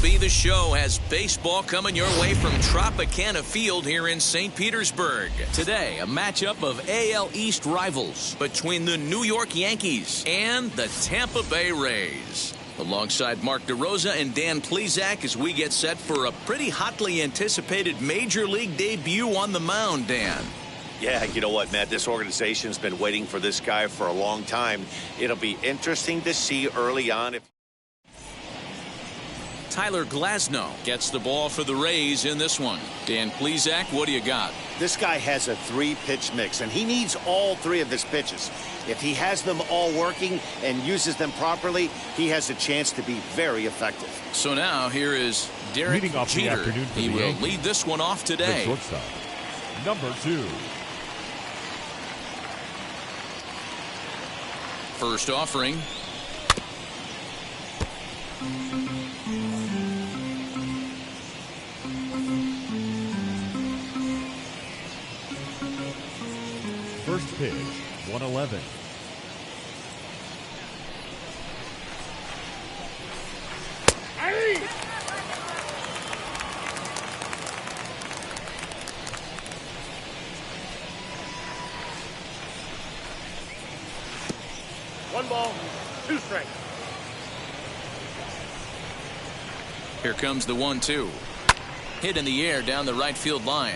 MLB The Show has baseball coming your way from Tropicana Field here in St. Petersburg. Today, a matchup of AL East rivals between the New York Yankees and the Tampa Bay Rays. Alongside Mark DeRosa and Dan Plesac as we get set for a pretty hotly anticipated Major League debut on the mound, Dan. Yeah, you know what, Matt? This organization's been waiting for this guy for a long time. It'll be interesting to see early on if Tyler Glasnow gets the ball for the Rays in this one. Dan Plesac, what do you got? this guy has a three-pitch mix, and he needs all three of his pitches. If he has them all working and uses them properly, he has a chance to be very effective. So now here is Derek Jeter. He will lead this one off today. The shortstop, number 2. First offering. First pitch, 111. One ball, 2 strikes. Here comes the 1-2. Hit in the air down the right field line.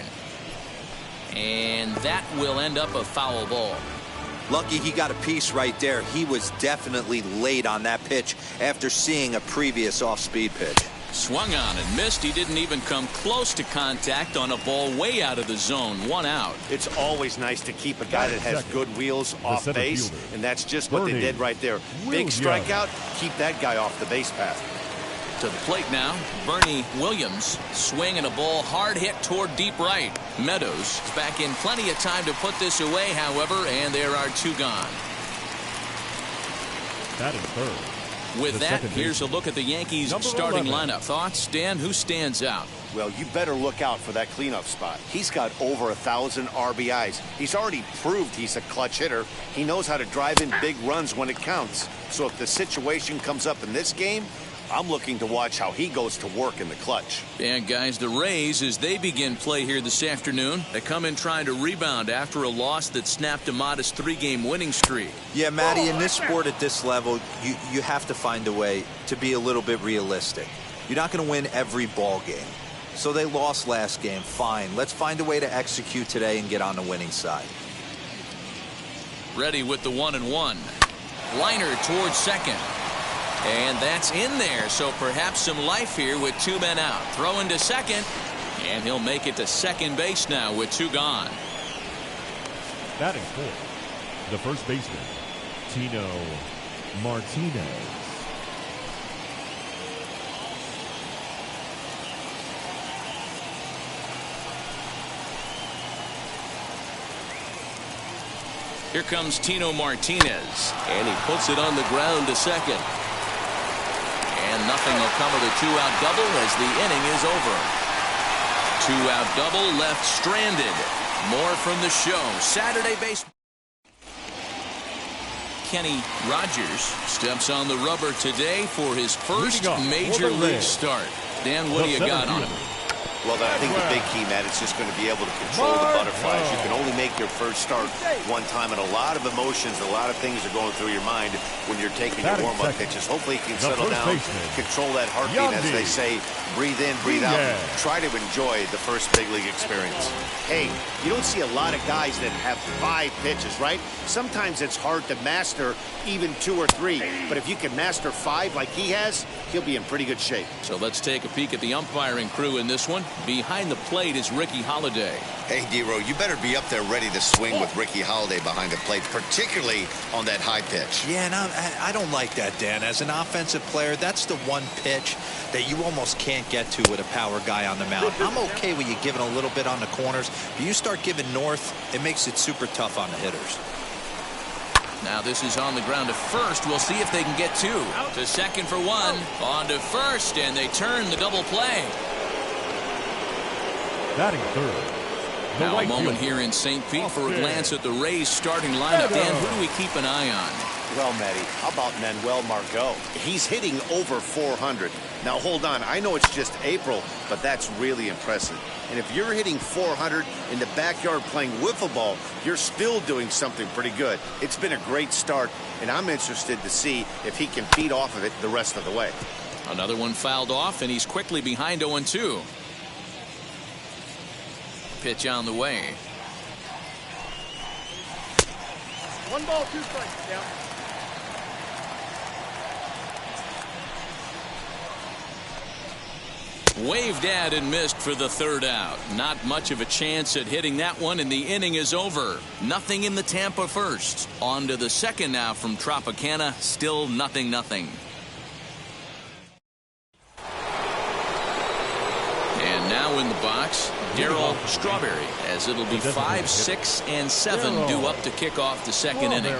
And that will end up a foul ball. Lucky he got a piece right there. He was definitely late on that pitch after seeing a previous off-speed pitch. Swung on and missed. He didn't even come close to contact on a ball way out of the zone. 1 out. It's always nice to keep a guy that has good wheels off base, and that's just what they did right there. Big strikeout, keep that guy off the base path. To the plate now, Bernie Williams. Swing and a ball hard hit toward deep right. Meadows is back in plenty of time to put this away, however, and there are 2 gone. Batting third. With that, here's a look at the Yankees starting lineup. Thoughts, Dan? Who stands out? Well, you better look out for that cleanup spot. He's got over 1,000 RBIs. He's already proved he's a clutch hitter. He knows how to drive in big runs when it counts. So if the situation comes up in this game, I'm looking to watch how he goes to work in the clutch. And guys, the Rays, as they begin play here this afternoon, they come in trying to rebound after a loss that snapped a modest 3-game winning streak. Yeah, Matty, in this sport at this level, you have to find a way to be a little bit realistic. You're not going to win every ball game. So they lost last game. Fine. Let's find a way to execute today and get on the winning side. Ready with the 1-1. Liner towards second. And that's in there, so perhaps some life here with 2 men out. Throw into second, and he'll make it to second base now with 2 gone. Batting fourth, the first baseman, Tino Martinez. Here comes Tino Martinez, and he puts it on the ground to second. And nothing will come of the 2-out double as the inning is over. 2-out double left stranded. More from the show. Saturday baseball. Kenny Rogers steps on the rubber today for his first major league start. Dan, what do you got on him? Well, I think the big key, Matt, is just going to be able to control the butterflies. You can only make your first start one time, and a lot of emotions, a lot of things are going through your mind when you're taking your warm-up pitches. Hopefully he can settle down, control that heartbeat, as they say, breathe in, breathe out, and try to enjoy the first big league experience. Hey, you don't see a lot of guys that have 5 pitches, right? Sometimes it's hard to master even 2 or 3, but if you can master 5 like he has, he'll be in pretty good shape. So let's take a peek at the umpiring crew in this one. Behind the plate is Ricky Holiday. Hey, D-Row, you better be up there ready to swing with Ricky Holiday behind the plate, particularly on that high pitch. Yeah, and I don't like that, Dan. As an offensive player, that's the one pitch that you almost can't get to with a power guy on the mound. I'm okay with you giving a little bit on the corners, but you start giving north, it makes it super tough on the hitters. Now this is on the ground to first. We'll see if they can get 2. To second for 1. On to first, and they turn the double play. Batting third, Now right a moment fielder. here in St. Pete for a glance at the Rays starting lineup. Dan, who do we keep an eye on? Well, Matty, how about Manuel Margot? He's hitting over 400. Now, hold on. I know it's just April, but that's really impressive. And if you're hitting 400 in the backyard playing wiffle ball, you're still doing something pretty good. It's been a great start, and I'm interested to see if he can feed off of it the rest of the way. Another one fouled off, and he's quickly behind 0-2. Pitch on the way. 1 ball, 2 strikes. Down. Waved at and missed for the 3rd out. Not much of a chance at hitting that one, and the inning is over. Nothing in the Tampa 1st. On to the 2nd now from Tropicana. Still 0-0. And now in the box, Darryl Strawberry, as it'll be 5, 6, and 7 due up to kick off the 2nd inning.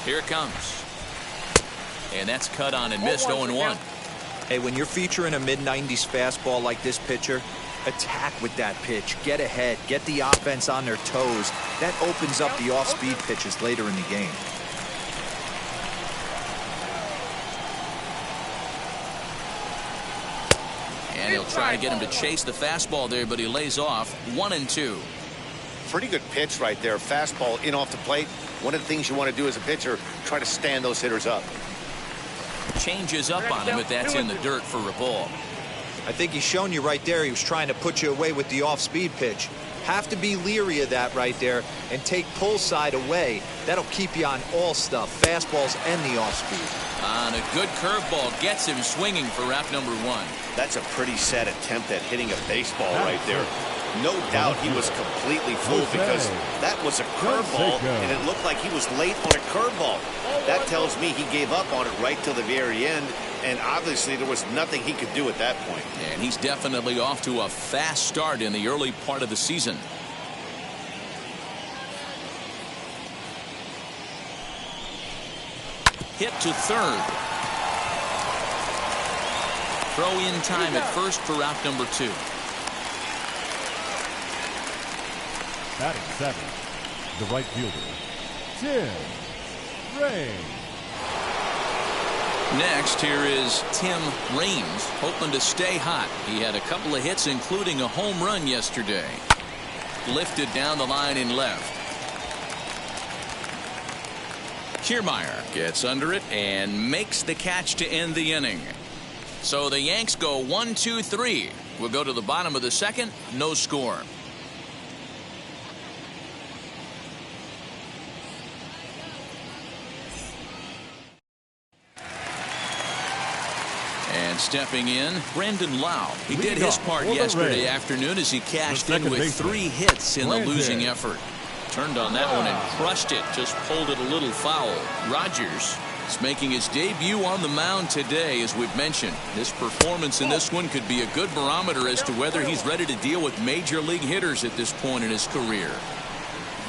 Here it comes. And that's cut on and missed. 0-1. Hey, when you're featuring a mid-90s fastball like this pitcher, attack with that pitch. Get ahead. Get the offense on their toes. That opens up the off-speed pitches later in the game. And he'll try to get him to chase the fastball there, but he lays off. 1-2. Pretty good pitch right there. Fastball in off the plate. One of the things you want to do as a pitcher, try to stand those hitters up. Changes up on him, but that's in the dirt for a ball. I think he's shown you right there he was trying to put you away with the off-speed pitch. Have to be leery of that right there and take pull side away. That'll keep you on all stuff, fastballs and the off-speed. On a good curveball, gets him swinging for route number 1. That's a pretty sad attempt at hitting a baseball right there. No doubt he was completely fooled because that was a curveball, and it looked like he was late on a curveball. That tells me he gave up on it right till the very end, and obviously there was nothing he could do at that point. And he's definitely off to a fast start in the early part of the season. Hit to 3rd. Throw in time at 1st for route number 2. Batting 7th, the right fielder, Tim Raines. Next, here is Tim Raines, hoping to stay hot. He had a couple of hits, including a home run yesterday. Lifted down the line in left. Kiermaier gets under it and makes the catch to end the inning. So the Yanks go 1-2-3. We'll go to the bottom of the 2nd. No score. And stepping in, Brendan Lau. He did his part yesterday afternoon as he cashed in with 3 hits in the losing effort. Turned on that one and crushed it. Just pulled it a little foul. Rogers is making his debut on the mound today, as we've mentioned. This performance in this one could be a good barometer as to whether he's ready to deal with major league hitters at this point in his career.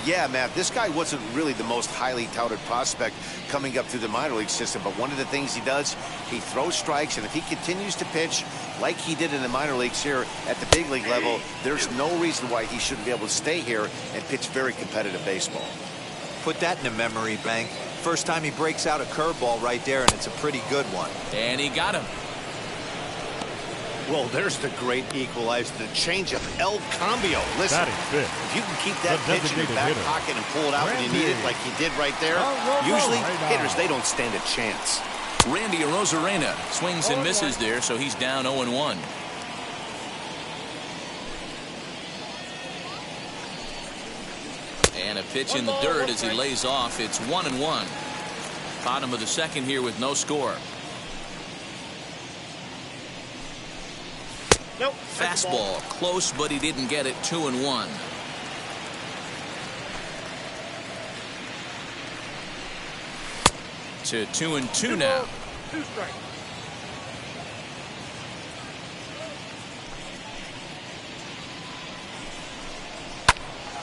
Yeah, Matt, this guy wasn't really the most highly touted prospect coming up through the minor league system, but one of the things he does, he throws strikes, and if he continues to pitch like he did in the minor leagues here at the big league level, there's no reason why he shouldn't be able to stay here and pitch very competitive baseball. Put that in a memory bank. First time he breaks out a curveball right there, and it's a pretty good one. And he got him. Well, there's the great equalizer, the changeup, El Cambio. Listen, if you can keep that pitch in your back pocket and pull it out when you need it like he did right there, usually hitters, they don't stand a chance. Randy Arozarena swings and misses there, so he's down 0-1. And a pitch in the dirt as he lays off. It's 1-1. Bottom of the 2nd here with no score. Nope. Fastball close, but he didn't get it. 2-1. To 2-2 now. 2 strikes.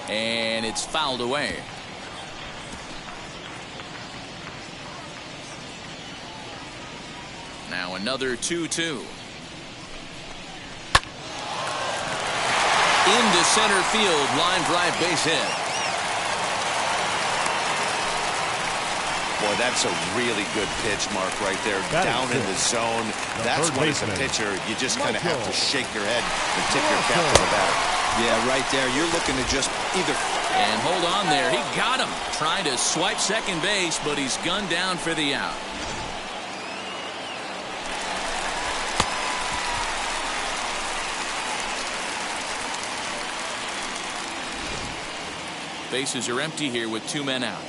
And it's fouled away. Now another 2-2. Into center field, line drive, base hit. Boy, that's a really good pitch, Mark, right there. Down in the zone. That's when as a pitcher, you just kind of have to shake your head and tip your cap to the batter. Yeah, right there. You're looking to just either... And hold on there. He got him. Trying to swipe second base, but he's gunned down for the out. Bases are empty here with 2 men out.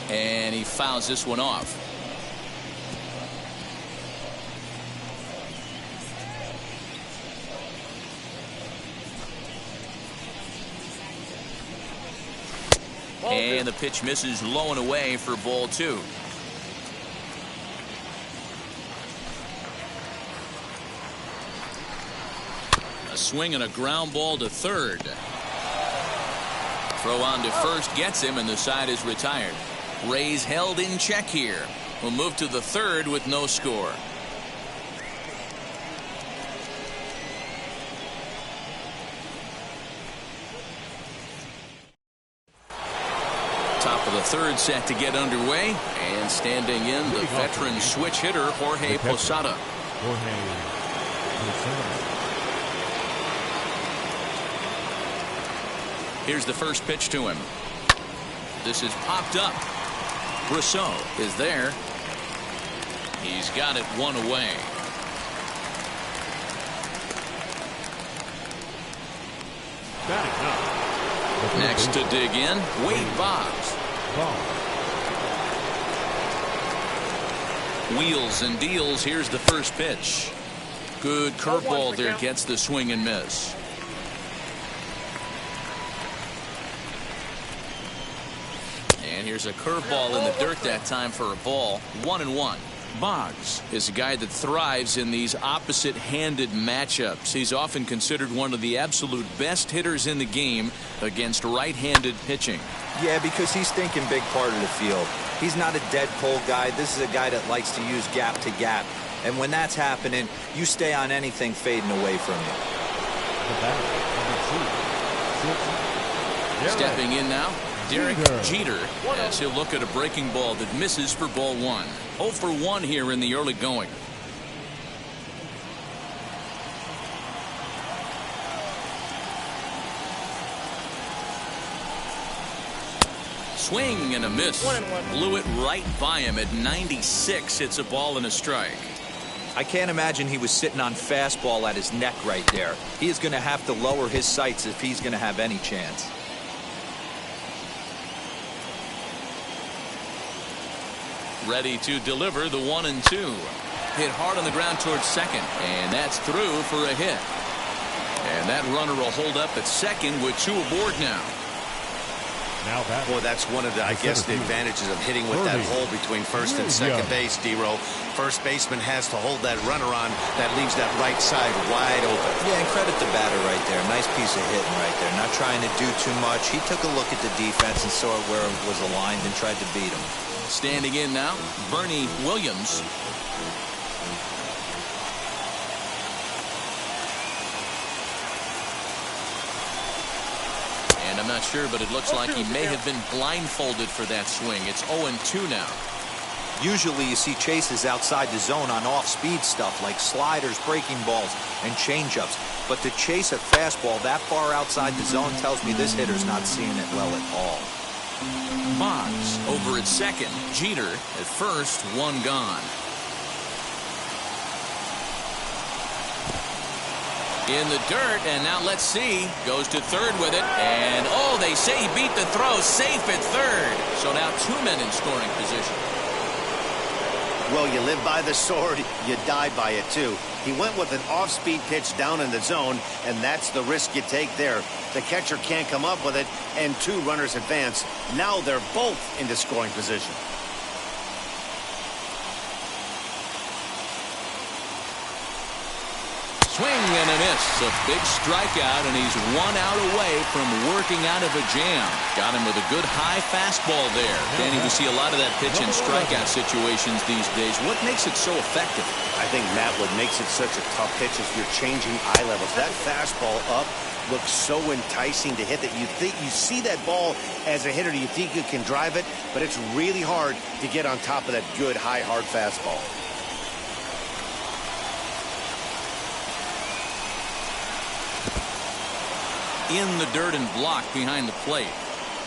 And he fouls this one off. And the pitch misses low and away for ball 2. A swing and a ground ball to third. Throw on to first gets him, and the side is retired. Rays held in check here. We'll move to the third with no score. Top of the third set to get underway, and standing in the veteran switch hitter Jorge Posada. Here's the first pitch to him. This is popped up. Rousseau is there. He's got it one away. Next to dig in, Wade Boggs. Wheels and deals. Here's the first pitch. Good curveball there, gets the swing and miss. And here's a curveball in the dirt that time for a ball. 1-1. Boggs is a guy that thrives in these opposite-handed matchups. He's often considered one of the absolute best hitters in the game against right-handed pitching. Yeah, because he's thinking big part of the field. He's not a dead pull guy. This is a guy that likes to use gap to gap. And when that's happening, you stay on anything fading away from you. Stepping in now, Derek Jeter, as he'll look at a breaking ball that misses for ball 1. 0 for 1 here in the early going. Swing and a miss. Blew it right by him at 96. It's a ball and a strike. I can't imagine he was sitting on fastball at his neck right there. He is going to have to lower his sights if he's going to have any chance. Ready to deliver the 1-2. Hit hard on the ground towards second, and that's through for a hit. And that runner will hold up at second with 2 aboard now. Boy, that's one of the, I guess, the advantages of hitting with that hole between first and second base, D-Row. First baseman has to hold that runner on. That leaves that right side wide open. Yeah, and credit the batter right there. Nice piece of hitting right there. Not trying to do too much. He took a look at the defense and saw where it was aligned and tried to beat him. Standing in now, Bernie Williams. And I'm not sure, but it looks like he may have been blindfolded for that swing. It's 0-2 now. Usually you see chases outside the zone on off-speed stuff like sliders, breaking balls, and changeups. But to chase a fastball that far outside the zone tells me this hitter's not seeing it well at all. Boggs over at second. Jeter at first, 1 gone. In the dirt, and now let's see. Goes to third with it, and oh, they say he beat the throw. Safe at third. So now 2 men in scoring position. Well, you live by the sword, you die by it too. He went with an off-speed pitch down in the zone, and that's the risk you take there. The catcher can't come up with it, and 2 runners advance. Now they're both into scoring position. Swing and a miss. That's a big strikeout, and he's 1 out away from working out of a jam. Got him with a good high fastball there. Danny, we see a lot of that pitch in strikeout situations these days. What makes it so effective? I think, Matt, what makes it such a tough pitch is you're changing eye levels. That fastball up looks so enticing to hit that you think you see that ball as a hitter, you think you can drive it, but it's really hard to get on top of that good, high, hard fastball. In the dirt and blocked behind the plate.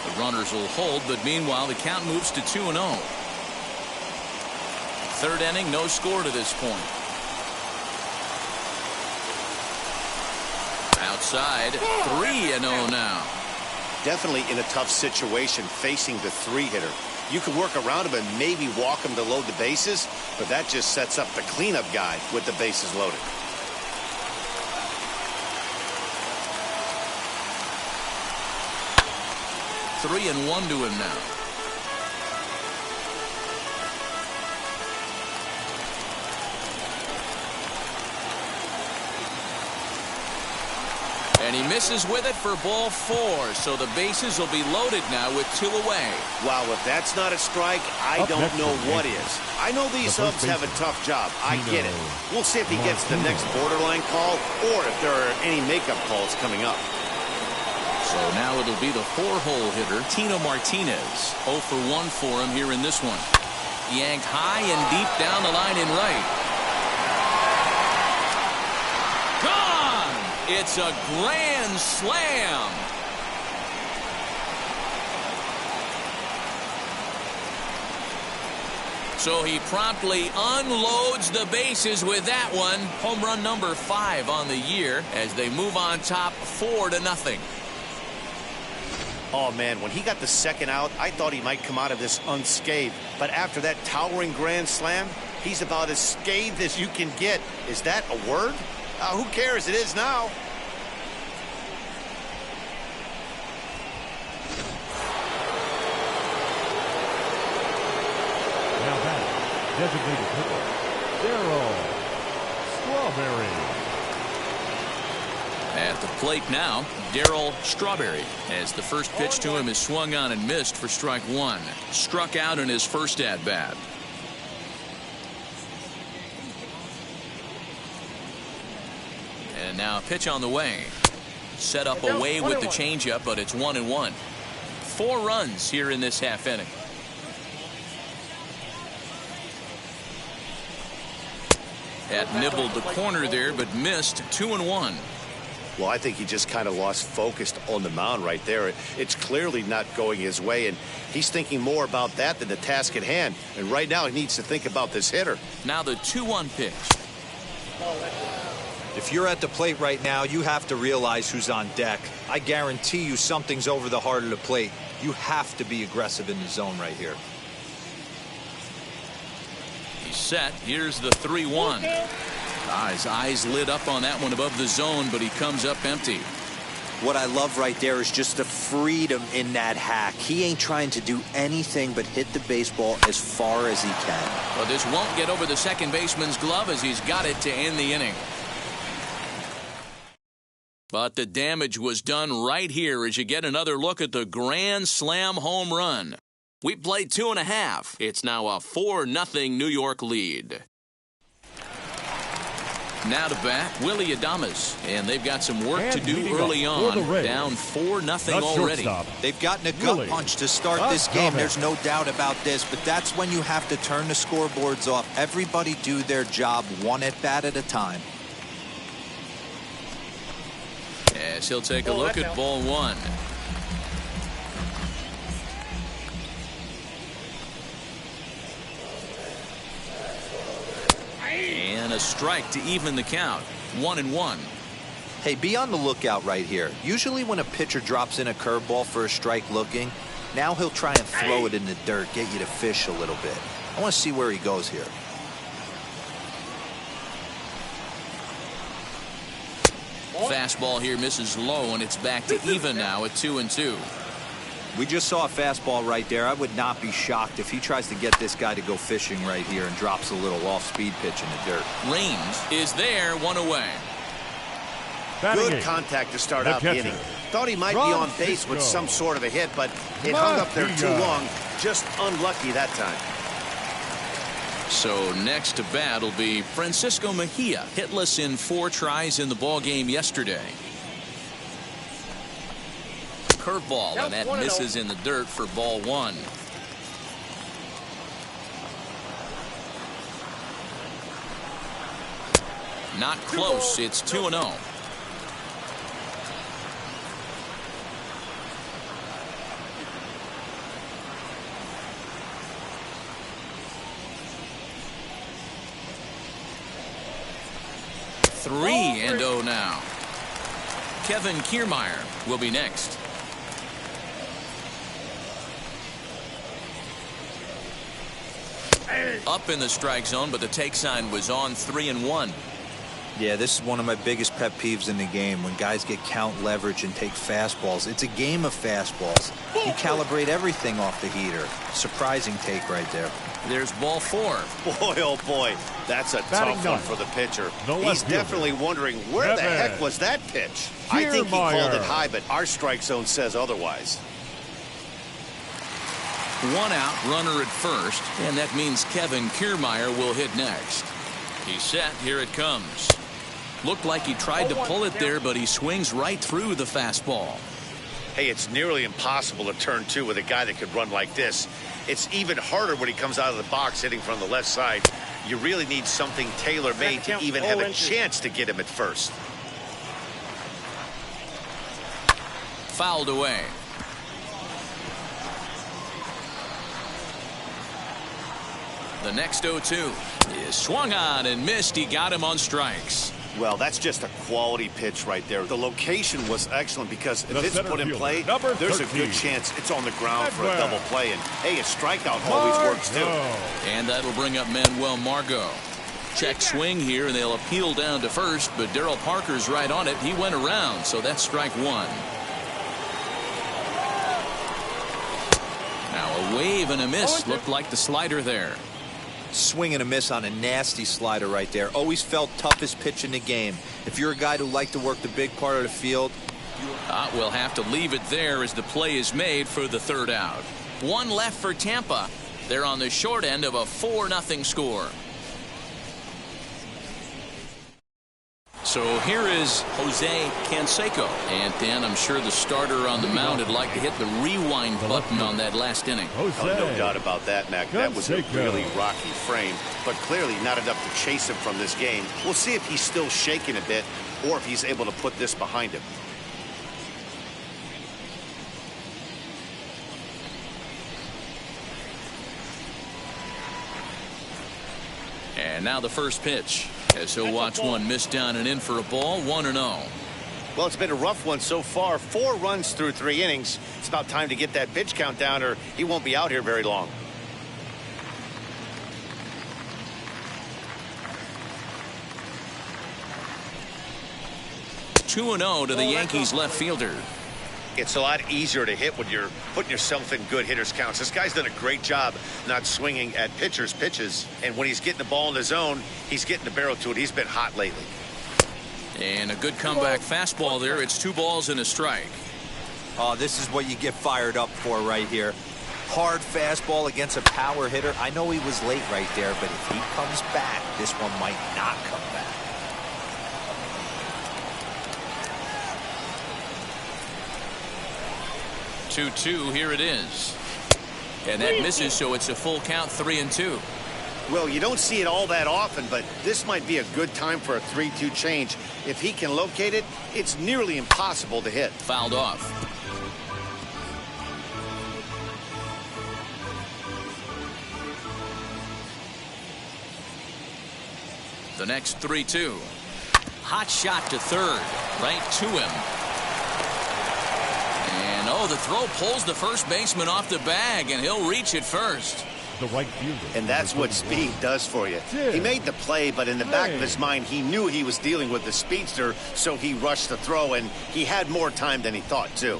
The runners will hold, but meanwhile the count moves to 2-0. Third inning, no score to this point. Outside, 3-0 now. Definitely in a tough situation facing the 3-hitter. You can work around him and maybe walk him to load the bases, but that just sets up the cleanup guy with the bases loaded. Three and 1 to him now. And he misses with it for ball 4, so the bases will be loaded now with 2 away. Wow, if that's not a strike, I don't know what is. I know these subs have a tough job. I get it. We'll see if he gets the next borderline call or if there are any makeup calls coming up. So now it'll be the 4-hole hitter, Christina Martinez. 0 for 1 for him here in this one. Yanked high and deep down the line in right. Gone! It's a grand slam. So he promptly unloads the bases with that one. Home run number 5 on the year as they move on top 4-0. Oh, man, when he got the second out, I thought he might come out of this unscathed. But after that towering grand slam, he's about as scathed as you can get. Is that a word? Who cares? It is now. Now that designated hitter, Darryl Strawberry. At the plate now, Darryl Strawberry, as the first pitch to him is swung on and missed for strike 1. Struck out in his first at-bat. And now a pitch on the way. Set up away with the changeup, but it's 1-1. 4 runs here in this half inning. Had nibbled the corner there, but missed. 2-1. Well, I think he just kind of lost focus on the mound right there. It's clearly not going his way, and he's thinking more about that than the task at hand. And right now he needs to think about this hitter. Now the 2-1 pitch. If you're at the plate right now, you have to realize who's on deck. I guarantee you something's over the heart of the plate. You have to be aggressive in the zone right here. He's set. Here's the 3-1. His eyes lit up on that one above the zone, but he comes up empty. What I love right there is just the freedom in that hack. He ain't trying to do anything but hit the baseball as far as he can. Well, this won't get over the second baseman's glove as he's got it to end the inning. But the damage was done right here as you get another look at the grand slam home run. We played 2.5. It's now a 4-0 New York lead. Now to bat, Willy Adames, and they've got some work to do early on. Down 4-0 already. They've gotten a gut punch to start this game. There's no doubt about this, but that's when you have to turn the scoreboards off. Everybody do their job one at bat at a time. As he'll take a look at ball 1. And a strike to even the count. 1-1. Hey, be on the lookout right here. Usually when a pitcher drops in a curveball for a strike looking, now he'll try and throw it in the dirt, get you to fish a little bit. I want to see where he goes here. Fastball here misses low, and it's back to even now at 2-2. We just saw a fastball right there. I would not be shocked if he tries to get this guy to go fishing right here and drops a little off-speed pitch in the dirt. Range is there, 1 away. Good contact to start out the inning. Thought he might be on base with some sort of a hit, but it hung up there too long. Just unlucky that time. So next to bat will be Francisco Mejia, hitless in 4 tries in the ball game yesterday. Curveball, and that misses in the dirt for ball 1. Not close. It's 2-0. Three and 0 now. Kevin Kiermaier will be next. Up in the strike zone, but the take sign was on 3-1. Yeah, this is one of my biggest pet peeves in the game, when guys get count leverage and take fastballs. It's a game of fastballs. You calibrate everything off the heater. Surprising take right there. There's ball 4. Boy, oh boy, that's a tough one for the pitcher. He's definitely wondering, where the heck was that pitch? I think he called it high, but our strike zone says otherwise. 1 out, runner at first, and that means Kevin Kiermaier will hit next. He's set. Here it comes. Looked like he tried to pull it there, but he swings right through the fastball. Hey, it's nearly impossible to turn 2 with a guy that could run like this. It's even harder when he comes out of the box hitting from the left side. You really need something tailor-made to even have a chance to get him at first. Fouled away. The next 0-2 is swung on and missed. He got him on strikes. Well, that's just a quality pitch right there. The location was excellent because if it's put in play, there's a good chance it's on the ground for a double play. And, hey, a strikeout always works, too. And that'll bring up Manuel Margot. Check swing here, and they'll appeal down to first, but Darryl Parker's right on it. He went around, so that's strike 1. Now a wave and a miss. Looked like the slider there. Swing and a miss on a nasty slider right there. Always felt toughest pitch in the game. If you're a guy who likes to work the big part of the field, we'll have to leave it there as the play is made for the 3rd out. 1 left for Tampa. They're on the short end of a 4-0 score. So here is Jose Canseco. And Dan, I'm sure the starter on the mound would like to hit the rewind button on that last inning. Oh, no doubt about that, Mac. That was a really rocky frame, but clearly not enough to chase him from this game. We'll see if he's still shaking a bit or if he's able to put this behind him. And now the first pitch. As he'll watch one miss down and in for a ball. 1-0. Well, it's been a rough one so far. 4 runs through 3 innings. It's about time to get that pitch count down, or he won't be out here very long. (2-0) to the Yankees left fielder. It's a lot easier to hit when you're putting yourself in good hitters counts. This guy's done a great job not swinging at pitchers' pitches. And when he's getting the ball in the zone, he's getting the barrel to it. He's been hot lately. And a good comeback fastball there. It's 2 balls and a strike. Oh, this is what you get fired up for right here. Hard fastball against a power hitter. I know he was late right there, but if he comes back, this one might not come back. 2-2, here it is. And that misses, so it's a full count, 3-2. Well, you don't see it all that often, but this might be a good time for a 3-2 change. If he can locate it, it's nearly impossible to hit. Fouled off. The next 3-2. Hot shot to third, right to him. And oh, the throw pulls the first baseman off the bag, and he'll reach it first. The right fielder. And that's what speed does for you. He made the play, but in the back of his mind, he knew he was dealing with the speedster, so he rushed the throw, and he had more time than he thought, too.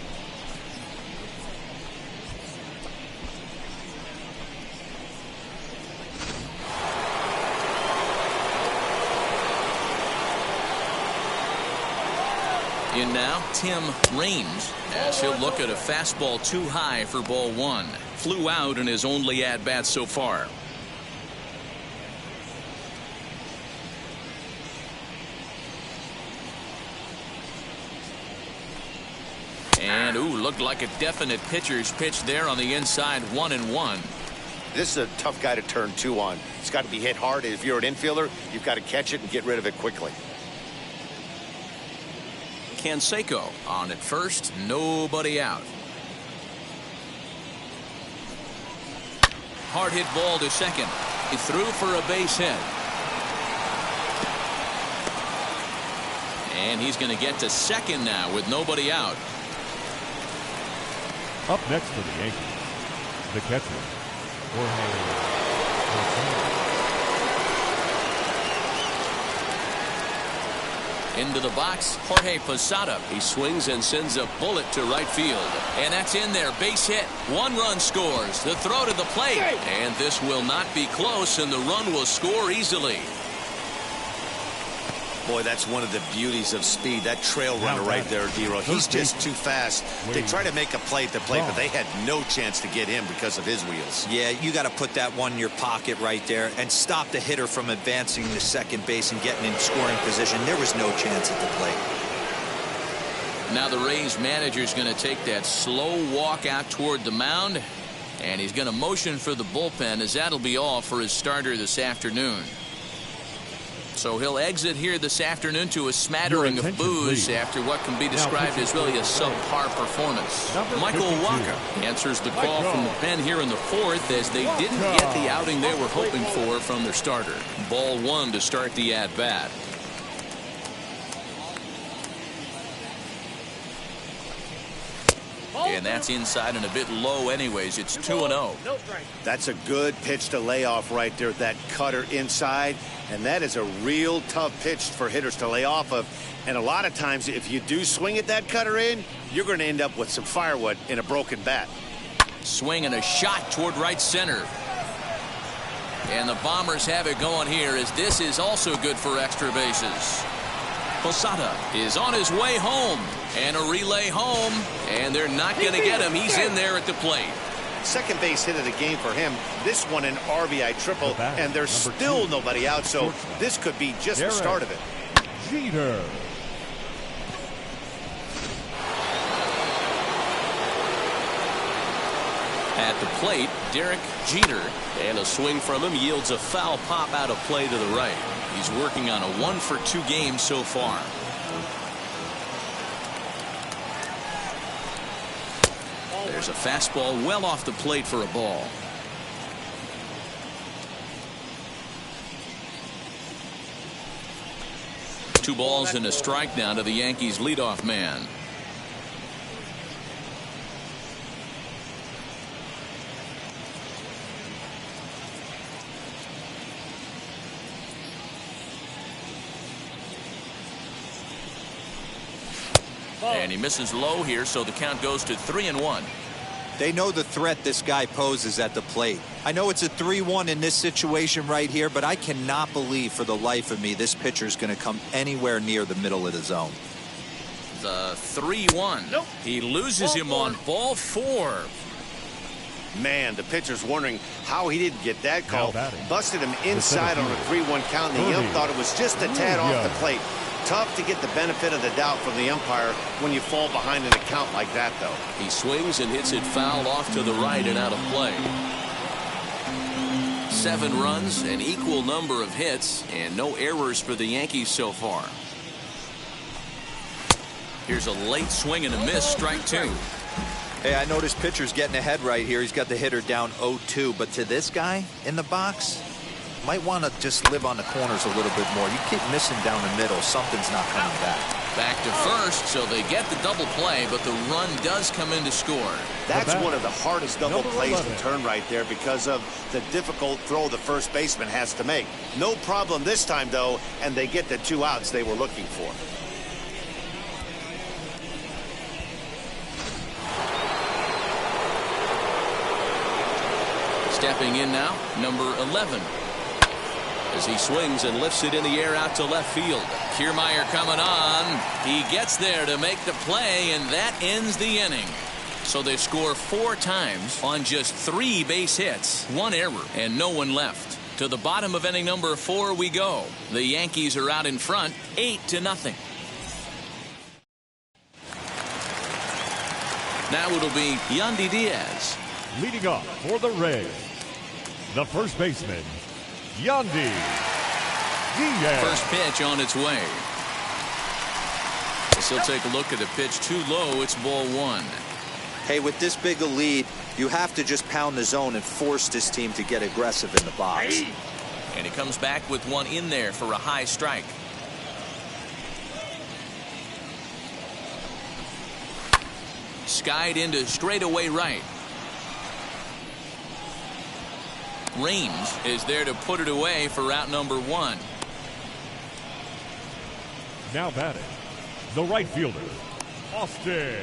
in now, Tim Raines, as he'll look at a fastball too high for ball one. Flew out in his only at-bat so far. And, ooh, looked like a definite pitcher's pitch there on the inside, 1-1. This is a tough guy to turn two on. It's got to be hit hard. If you're an infielder, you've got to catch it and get rid of it quickly. Canseco on at first, nobody out. Hard hit ball to second. He threw for a base hit. And he's going to get to second now with nobody out. Up next for the Yankees, the catcher, Jorge Posada. Into the box, Jorge Posada. He swings and sends a bullet to right field. And that's in there, base hit. 1 run scores. The throw to the plate. And this will not be close, and the run will score easily. Boy, that's one of the beauties of speed. That trail runner right there, D-Row. He's just too fast. They try to make a play at the plate, but they had no chance to get him because of his wheels. Yeah, you got to put that one in your pocket right there and stop the hitter from advancing to second base and getting in scoring position. There was no chance at the plate. Now the Rays manager is going to take that slow walk out toward the mound, and he's going to motion for the bullpen, as that'll be all for his starter this afternoon. So he'll exit here this afternoon to a smattering of boos after what can be described as really a subpar performance. Michael Walker answers the call from the pen here in the fourth, as they didn't get the outing they were hoping for from their starter. Ball one to start the at-bat. And that's inside and a bit low anyways. It's 2-0. That's a good pitch to lay off right there, that cutter inside. And that is a real tough pitch for hitters to lay off of. And a lot of times, if you do swing at that cutter in, you're going to end up with some firewood in a broken bat. Swing and a shot toward right center. And the Bombers have it going here, as this is also good for extra bases. Posada is on his way home, and a relay home, and they're not going to get him. He's in there at the plate. Second base hit of the game for him. This one an RBI triple, and there's still nobody out, so this could be just the start of it. Jeter. At the plate, Derek Jeter, and a swing from him yields a foul pop out of play to the right. He's working on a 1-for-2 game so far. There's a fastball well off the plate for a ball. Two balls and a strike now to the Yankees leadoff man. And he misses low here, so the count goes to 3-1. They know the threat this guy poses at the plate. I know it's a 3-1 in this situation right here, but I cannot believe for the life of me this pitcher is going to come anywhere near the middle of the zone. The 3-1. Nope. He loses him on ball 4. Man, the pitcher's wondering how he didn't get that call. Busted him inside on a 3-1 count, and the ump thought it was just a tad off the plate. Tough to get the benefit of the doubt from the umpire when you fall behind in a count like that, though. He swings and hits it foul off to the right and out of play. 7 runs, an equal number of hits, and no errors for the Yankees so far. Here's a late swing and a miss, strike 2. Hey, I noticed pitcher's getting ahead right here. He's got the hitter down 0-2, but to this guy in the box, might want to just live on the corners a little bit more. You keep missing down the middle, something's not coming back. Back to first, so they get the double play, but the run does come in to score. That's one of the hardest double plays to turn right there because of the difficult throw the first baseman has to make. No problem this time, though, and they get the 2 outs they were looking for. Stepping in now, number 11. as he swings and lifts it in the air out to left field. Kiermaier coming on. He gets there to make the play, and that ends the inning. So they score 4 times on just 3 base hits, 1 error, and no one left. To the bottom of inning number 4 we go. The Yankees are out in front, 8-0. Now it'll be Yandy Diaz. Leading off for the Rays, the first baseman, Yandy Diaz. First pitch on its way. So he'll take a look at the pitch too low. It's ball 1. Hey, with this big a lead, you have to just pound the zone and force this team to get aggressive in the box. And he comes back with one in there for a high strike. Skied into straightaway right. Range is there to put it away for out number 1. Now batting, the right fielder, Austin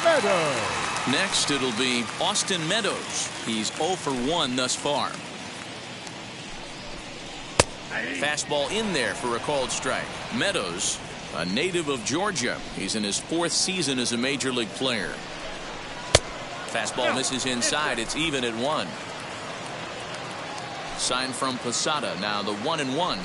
Meadows. Next, it'll be Austin Meadows. He's 0 for 1 thus far. Fastball in there for a called strike. Meadows, a native of Georgia. He's in his 4th season as a major league player. Fastball misses inside. It's even at 1. Sign from Posada. Now the 1-1.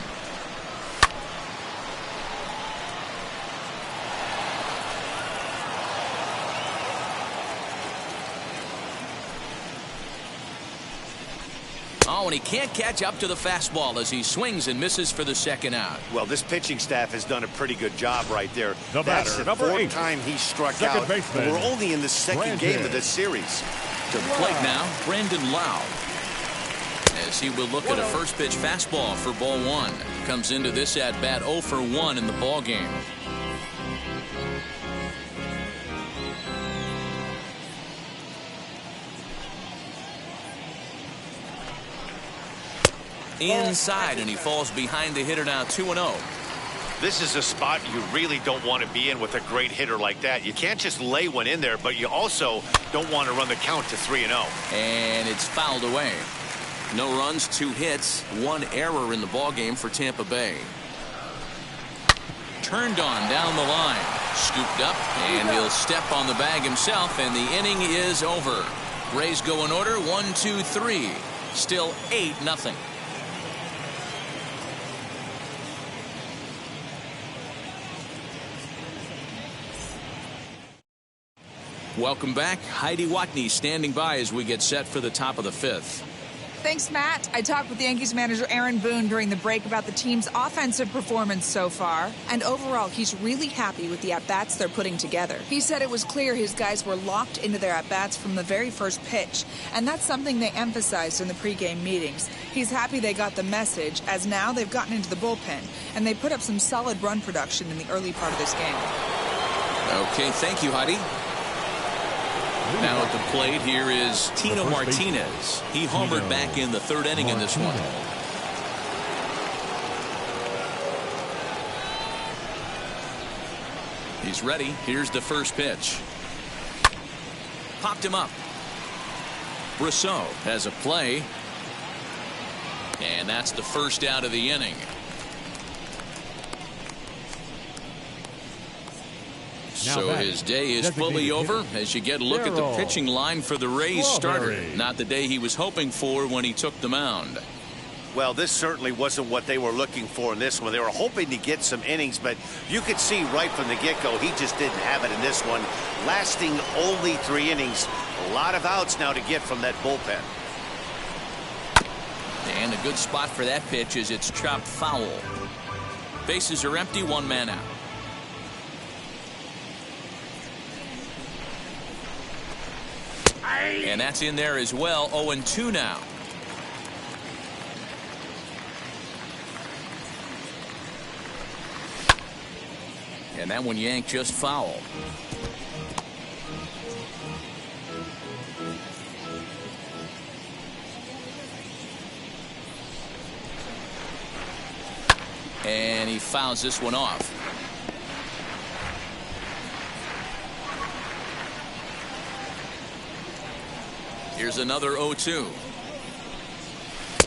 Oh, and he can't catch up to the fastball as he swings and misses for the 2nd out. Well, this pitching staff has done a pretty good job right there. The That's batter, the number 4th 8, time he struck second out. baseman, We're only in the 2nd game of this series. To the plate now, Brandon Lau. As he will look at a first pitch fastball for ball 1. Comes into this at bat 0 for 1 in the ball game. Inside, and he falls behind the hitter now 2-0. This is a spot you really don't want to be in with a great hitter like that. You can't just lay one in there, but you also don't want to run the count to 3-0. And it's fouled away. No runs, 2 hits, 1 error in the ball game for Tampa Bay. Turned on down the line. Scooped up, and he'll step on the bag himself, and the inning is over. Rays go in order, 1, 2, 3. Still 8-0. Welcome back. Heidi Watson standing by as we get set for the top of the 5th. Thanks, Matt. I talked with Yankees manager Aaron Boone during the break about the team's offensive performance so far. And overall, he's really happy with the at-bats they're putting together. He said it was clear his guys were locked into their at-bats from the very first pitch. And that's something they emphasized in the pregame meetings. He's happy they got the message, as now they've gotten into the bullpen. And they put up some solid run production in the early part of this game. Okay, thank you, Heidi. Now at the plate, here is Tino Martinez. He homered back in the 3rd inning in this one. He's ready. Here's the first pitch. Popped him up. Brosseau has a play. And that's the first out of the inning. So his day is fully over as you get a look at the pitching line for the Rays starter. Not the day he was hoping for when he took the mound. Well, this certainly wasn't what they were looking for in this one. They were hoping to get some innings, but you could see right from the get-go he just didn't have it in this one. Lasting only 3 innings. A lot of outs now to get from that bullpen. And a good spot for that pitch is it's chopped foul. Bases are empty, 1 man out. And that's in there as well. 0-2 now. And that one yanked just foul. And he fouls this one off. Here's another 0-2.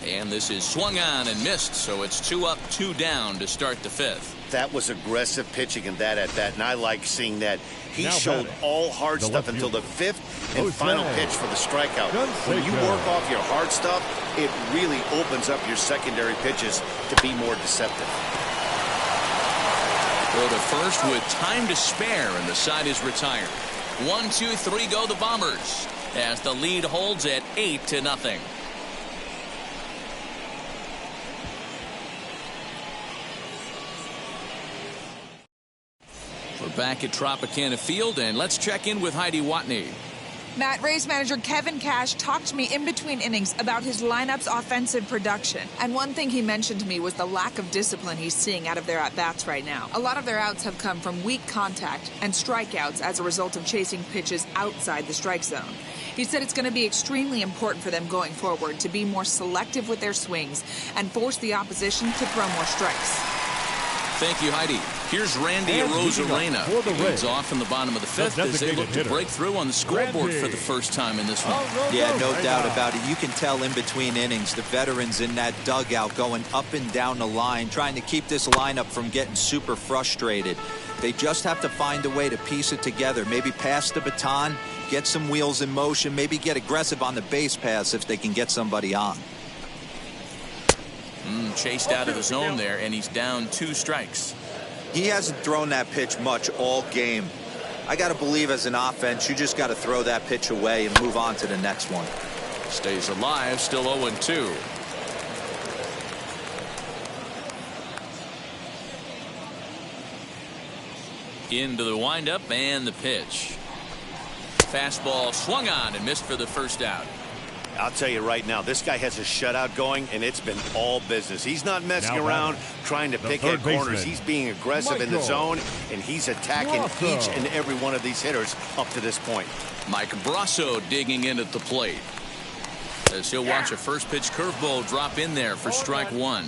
And this is swung on and missed, so it's 2 up, 2 down to start the 5th. That was aggressive pitching in that at-bat, and I like seeing that. He Now showed batting, all hard the stuff left until the fielder, 5th and Jose final pitch for the strikeout. When you Canseco. work off your hard stuff, it really opens up your secondary pitches to be more deceptive. Go to first with time to spare, and the side is retired. 1, 2, 3 go the Bombers as the lead holds at 8-0. We're back at Tropicana Field, and let's check in with Heidi Watson. Matt, Rays manager Kevin Cash talked to me in between innings about his lineup's offensive production. And one thing he mentioned to me was the lack of discipline he's seeing out of their at-bats right now. A lot of their outs have come from weak contact and strikeouts as a result of chasing pitches outside the strike zone. He said it's going to be extremely important for them going forward to be more selective with their swings and force the opposition to throw more strikes. Thank you, Heidi. Here's Randy Arozarena. He leads off in the bottom of the 5th as they look to break through on the scoreboard for the first time in this one. Yeah, no doubt about it. You can tell in between innings, the veterans in that dugout going up and down the line, trying to keep this lineup from getting super frustrated. They just have to find a way to piece it together. Maybe pass the baton, get some wheels in motion, maybe get aggressive on the base pass if they can get somebody on. Chased out of the zone there, and he's down 2 strikes. He hasn't thrown that pitch much all game. I got to believe as an offense, you just got to throw that pitch away and move on to the next one. Stays alive, still 0-2. Into the windup and the pitch. Fastball swung on and missed for the first out. I'll tell you right now, this guy has a shutout going, and it's been all business. He's not messing around trying to pick at corners. He's being aggressive in the zone, and he's attacking each and every one of these hitters up to this point. Mike Brasso digging in at the plate as he'll watch a first pitch curveball drop in there for strike 1.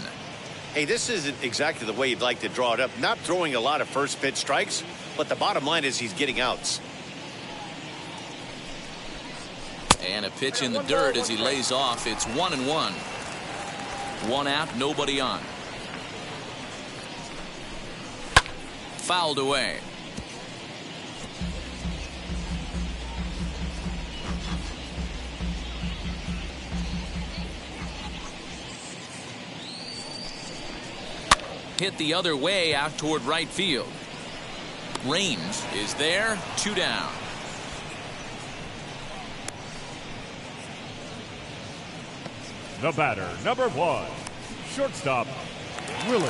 Hey, this isn't exactly the way you'd like to draw it up. Not throwing a lot of first pitch strikes, but the bottom line is he's getting outs. And a pitch in the dirt as he lays off. It's 1-1. 1 out, nobody on. Fouled away. Hit the other way out toward right field. Raines is there, 2 down. The batter, number 1, shortstop, Willy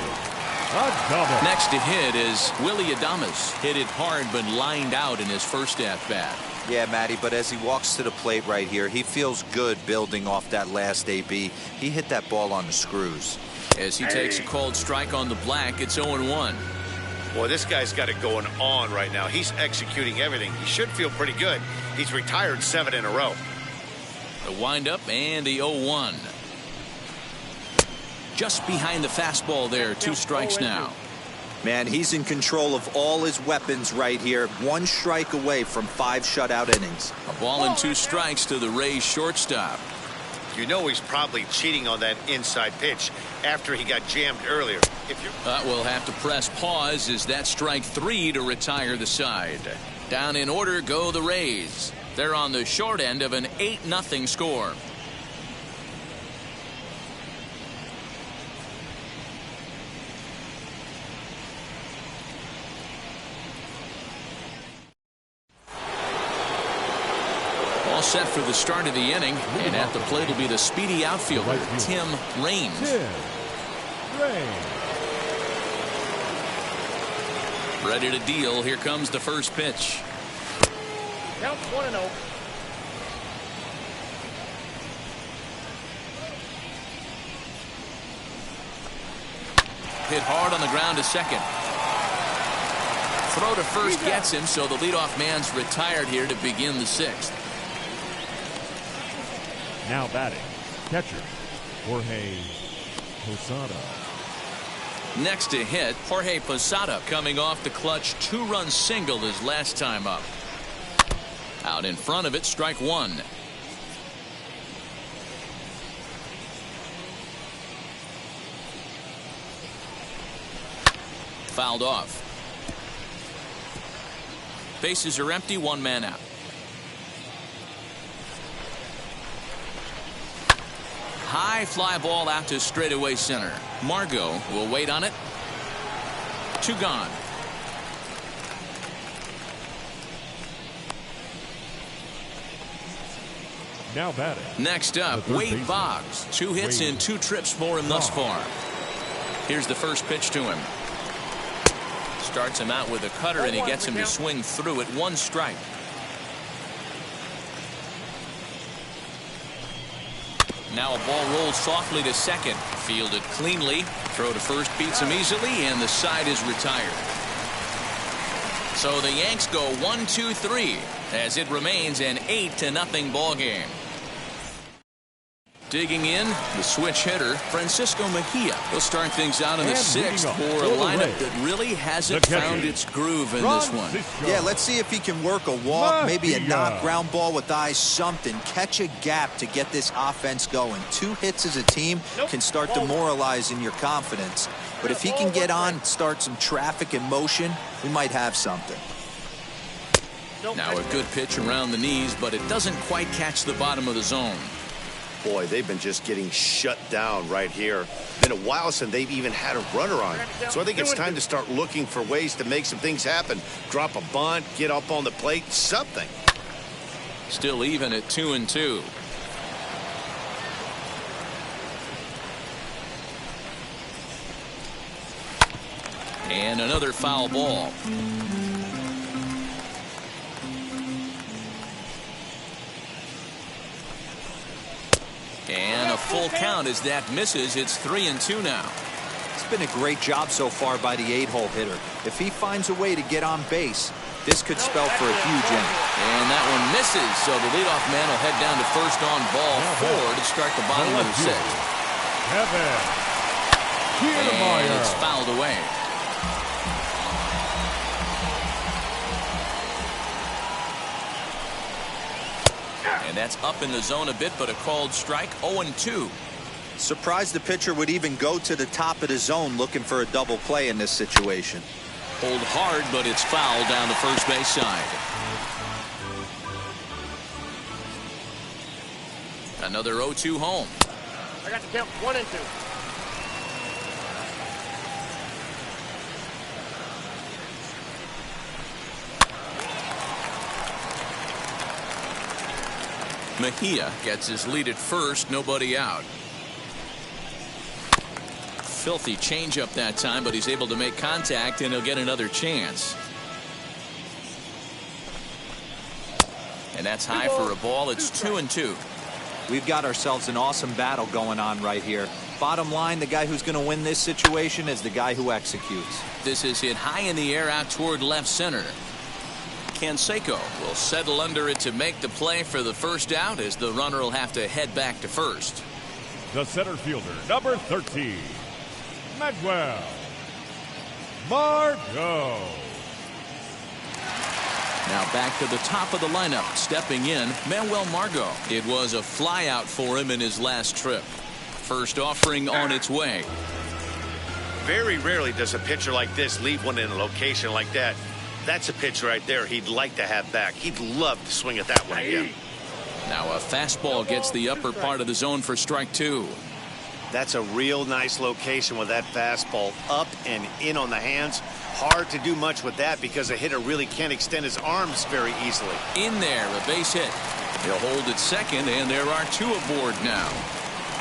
Adames. Next to hit is Willy Adames. Hit it hard but lined out in his first at-bat. Yeah, Matty, but as he walks to the plate right here, he feels good building off that last AB. He hit that ball on the screws. As he takes a called strike on the black, it's 0-1. Boy, this guy's got it going on right now. He's executing everything. He should feel pretty good. He's retired 7 in a row. The windup and the 0-1. Just behind the fastball there, 2 strikes now. Man, he's in control of all his weapons right here. 1 strike away from 5 shutout innings. A ball and 2 strikes to the Rays shortstop. You know he's probably cheating on that inside pitch after he got jammed earlier. We'll have to press pause as that's strike 3 to retire the side. Down in order go the Rays. They're on the short end of an 8-0 score. All set for the start of the inning, and at the plate will be the speedy outfielder, Tim Raines. Ready to deal. Here comes the first pitch. Count 1-0. Hit hard on the ground to second. Throw to first gets him, so the leadoff man's retired here to begin the 6th. Now batting, catcher, Jorge Posada. Next to hit, Jorge Posada coming off the clutch 2-run single his last time up. Out in front of it, strike 1. fouled off. Bases are empty, one man out. High fly ball out to straightaway center. Margot will wait on it. 2 gone. Now batting. Next up, Wade Boggs. 2 hits in 2 trips for him thus far. Here's the first pitch to him. Starts him out with a cutter, and he gets him to swing through it. 1 strike. Now a ball rolls softly to second. Fielded cleanly. Throw to first beats him easily, and the side is retired. So the Yanks go 1-2-3 as it remains an 8-0 ball game. Digging in, the switch hitter, Francisco Mejia. He'll start things out in the 6th for a lineup that really hasn't found its groove in this one. Yeah, let's see if he can work a walk, maybe a knock, ground ball with eyes, something. Catch a gap to get this offense going. 2 hits as a team can start demoralizing your confidence. But if he can get on, start some traffic in motion, we might have something. Now a good pitch around the knees, but it doesn't quite catch the bottom of the zone. Boy, they've been just getting shut down right here. Been a while since they've even had a runner on. So I think it's time to start looking for ways to make some things happen. Drop a bunt, get up on the plate, something. Still even at 2-2. And another foul ball. And a full count as that misses. It's 3-2 now. It's been a great job so far by the 8-hole hitter. If he finds a way to get on base, this could spell for a huge inning. And that one misses, so the leadoff man will head down to first on ball 4 to start the bottom of the 6th. And it's fouled away. And that's up in the zone a bit, but a called strike. 0-2. Surprised the pitcher would even go to the top of the zone looking for a double play in this situation. Hold hard, but it's fouled down the first base side. Another 0-2 home. I got the count 1-2. Mejia gets his lead at first, nobody out. Filthy changeup that time, but he's able to make contact, and he'll get another chance. And that's high for a ball. It's 2-2. We've got ourselves an awesome battle going on right here. Bottom line, the guy who's going to win this situation is the guy who executes. This is hit high in the air out toward left center. Canseco will settle under it to make the play for the first out, as the runner will have to head back to first. The center fielder, number 13, Manuel Margot. Now back to the top of the lineup. Stepping in, Manuel Margot. It was a flyout for him in his last trip. First offering on its way. Very rarely does a pitcher like this leave one in a location like that. That's a pitch right there he'd like to have back. He'd love to swing at that one again. Now a fastball gets the upper part of the zone for strike 2. That's a real nice location with that fastball up and in on the hands. Hard to do much with that because a hitter really can't extend his arms very easily. In there, a base hit. He'll hold at second, and there are 2 aboard now.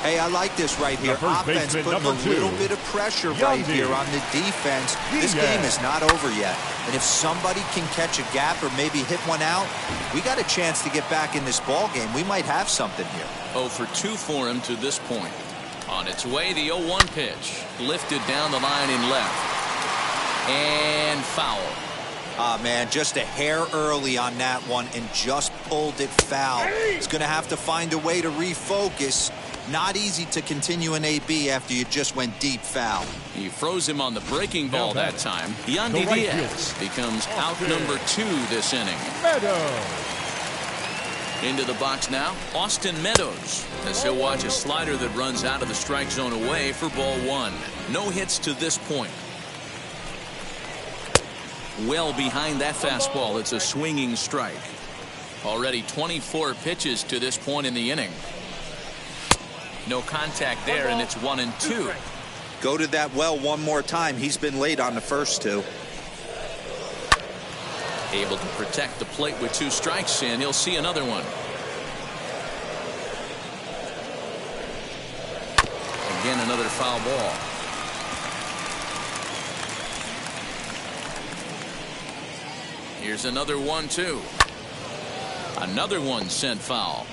Hey, I like this right here. Offense putting a little bit of pressure right here on the defense. This game is not over yet. And if somebody can catch a gap or maybe hit one out, we got a chance to get back in this ball game. We might have something here. 0 for 2 for him to this point. On its way, the 0-1 pitch. Lifted down the line in left. And foul. Ah, man, just a hair early on that one and just pulled it foul. He's going to have to find a way to refocus. Not easy to continue an AB after you just went deep foul. He froze him on the breaking ball that time. Yandy Diaz becomes out number 2 this inning. Meadows. Into the box now, Austin Meadows, as he'll watch a slider that runs out of the strike zone away for ball 1. No hits to this point. well behind that fastball. It's a swinging strike. Already 24 pitches to this point in the inning. No contact there, and it's 1-2. Go to that well one more time. He's been late on the first two. Able to protect the plate with 2 strikes, and he'll see another one. Again, another foul ball. Here's another 1-2. Another one sent foul.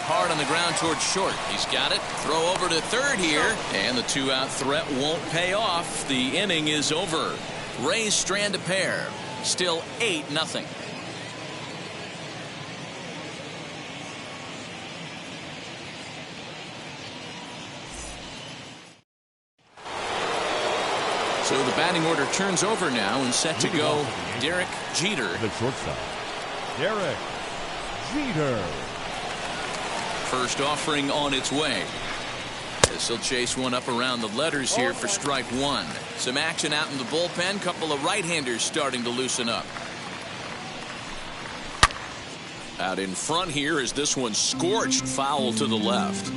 Hard on the ground towards short. He's got it. Throw over to third here, and the 2-out threat won't pay off. The inning is over. Rays strand a pair. Still 8-0. So the batting order turns over now, and set to go Derek Jeter. The shortstop, Derek Jeter. First offering on its way. This will chase one up around the letters here for strike 1. Some action out in the bullpen. Couple of right-handers starting to loosen up. Out in front here is this one scorched foul to the left.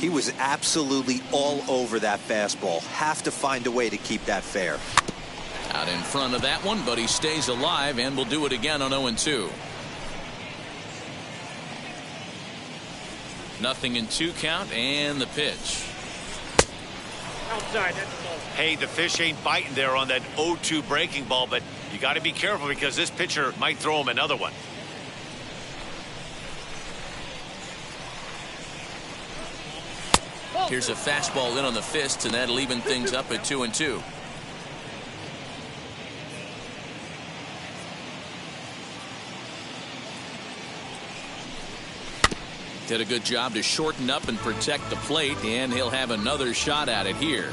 He was absolutely all over that fastball. Have to find a way to keep that fair. Out in front of that one, but he stays alive and will do it again on 0-2. 0-2 count, and the pitch. Outside, that's the ball. Hey, the fish ain't biting there on that 0-2 breaking ball, but you got to be careful because this pitcher might throw him another one. Here's a fastball in on the fists, and that'll even things up at 2-2. Did a good job to shorten up and protect the plate, and he'll have another shot at it here.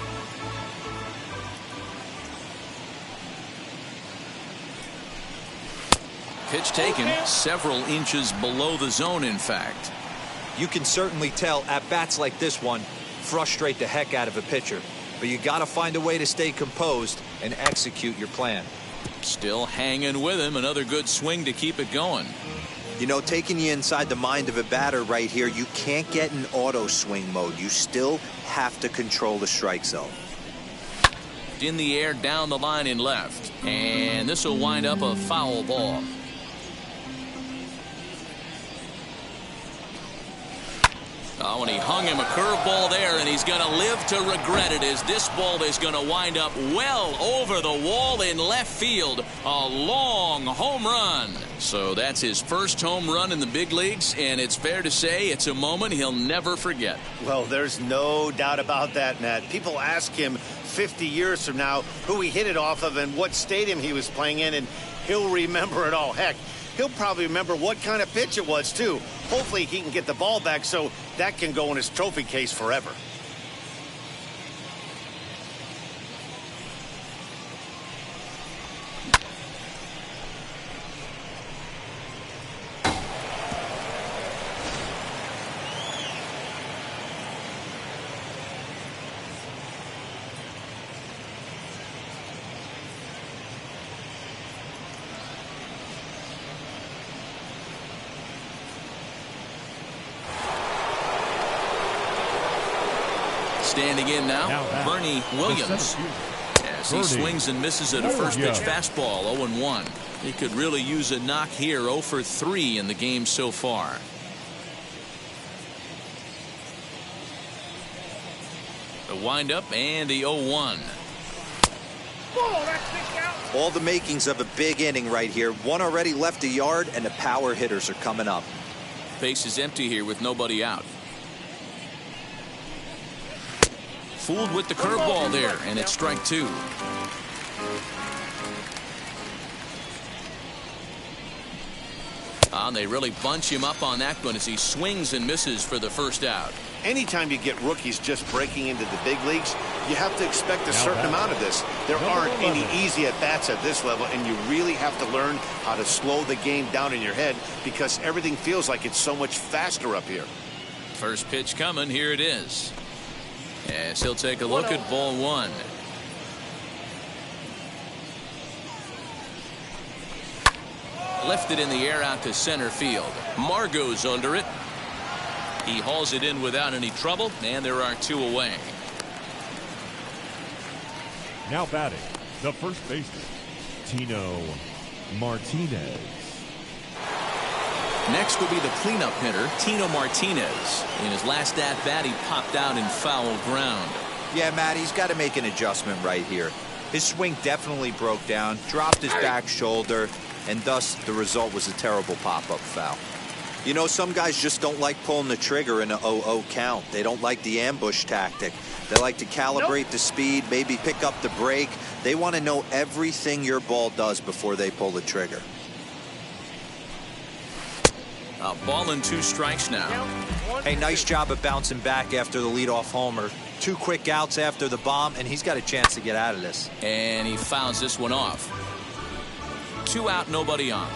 Pitch taken several inches below the zone, in fact. You can certainly tell at bats like this one frustrate the heck out of a pitcher, but you got to find a way to stay composed and execute your plan. Still hanging with him. Another good swing to keep it going. You know, taking you inside the mind of a batter right here, you can't get in auto swing mode. You still have to control the strike zone. In the air down the line in left, and this will wind up a foul ball. Oh, and he hung him a curveball there, and he's going to live to regret it, as this ball is going to wind up well over the wall in left field. A long home run. So that's his first home run in the big leagues, and it's fair to say it's a moment he'll never forget. Well, there's no doubt about that, Matt. People ask him 50 years from now who he hit it off of and what stadium he was playing in, and he'll remember it all. Heck, he'll probably remember what kind of pitch it was, too. Hopefully he can get the ball back so that can go in his trophy case forever. Standing in now, Bernie Williams. As he swings and misses at a first pitch fastball, 0-1. He could really use a knock here, 0 for 3 in the game so far. The windup and the 0-1. All the makings of a big inning right here. One already left a yard, and the power hitters are coming up. Base is empty here with nobody out. Fooled with the curveball there, and it's strike 2. They really bunch him up on that one as he swings and misses for the first out. Anytime you get rookies just breaking into the big leagues, you have to expect a certain amount of this. There aren't any easy at-bats at this level, and you really have to learn how to slow the game down in your head because everything feels like it's so much faster up here. First pitch coming. Here it is. As he'll take a look at ball one. Lifted in the air out to center field. Margot's under it. He hauls it in without any trouble, and there are 2 away. Now batting, the first baseman, Tino Martinez. Next will be the cleanup hitter, Tino Martinez. In his last at-bat, he popped out in foul ground. Yeah, Matt, he's got to make an adjustment right here. His swing definitely broke down, dropped his back shoulder, and thus the result was a terrible pop-up foul. You know, some guys just don't like pulling the trigger in an 0-0 count. They don't like the ambush tactic. They like to calibrate the speed, maybe pick up the break. They want to know everything your ball does before they pull the trigger. A ball and 2 strikes now. Hey, nice job of bouncing back after the leadoff homer. 2 quick outs after the bomb, and he's got a chance to get out of this. And he fouls this one off. 2 out, nobody on.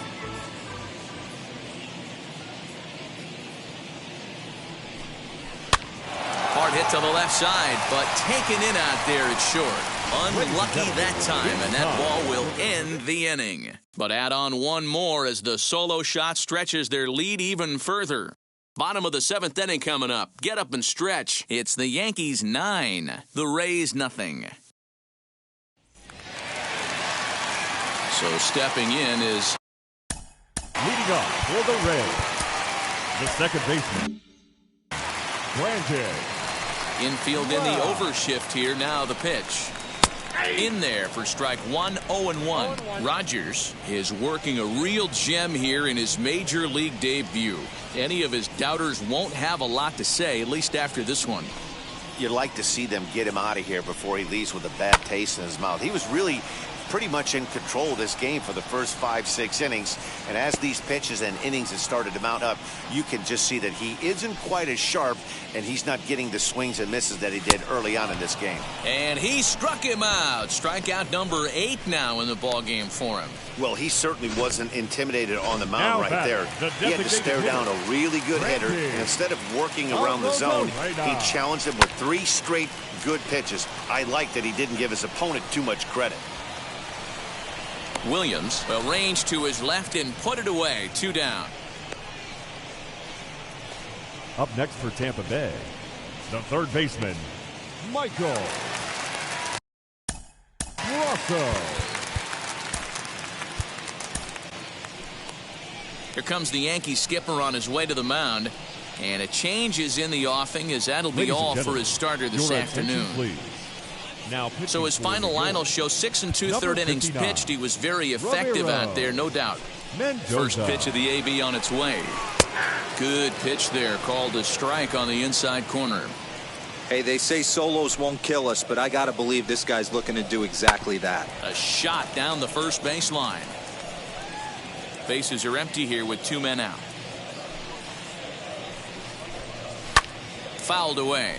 Hard hit to the left side, but taken in out there, it's short. Unlucky that time, and that ball will end the inning. But add on 1 more as the solo shot stretches their lead even further. Bottom of the 7th inning coming up. Get up and stretch. It's the Yankees 9, the Rays nothing. So stepping in is Leading off for the Rays, the second baseman, Granted. Infield in the overshift here. Now the pitch. In there for strike 1, 0-1. Rogers is working a real gem here in his major league debut. Any of his doubters won't have a lot to say, at least after this one. You'd like to see them get him out of here before he leaves with a bad taste in his mouth. He was really pretty much in control of this game for the first 5-6 innings, and as these pitches and innings have started to mount up, you can just see that he isn't quite as sharp, and he's not getting the swings and misses that he did early on in this game. And he struck him out. Strikeout number 8 now in the ball game for him. Well, he certainly wasn't intimidated on the mound right there. He had to stare down a really good hitter, and instead of working around the zone, he challenged him with 3 straight good pitches. I like that he didn't give his opponent too much credit. Williams will range to his left and put it away. 2 down. Up next for Tampa Bay, the third baseman, Michael Rosso. Here comes the Yankee skipper on his way to the mound. And a change is in the offing, as that'll be all for his starter this afternoon. Now so his final line will show 6 2/3 innings pitched. He was very effective out there, no doubt. First pitch of the AB on its way. Good pitch there, called a strike on the inside corner. Hey, they say solos won't kill us, but I got to believe this guy's looking to do exactly that. A shot down the first baseline. Bases are empty here with 2 men out. Fouled away.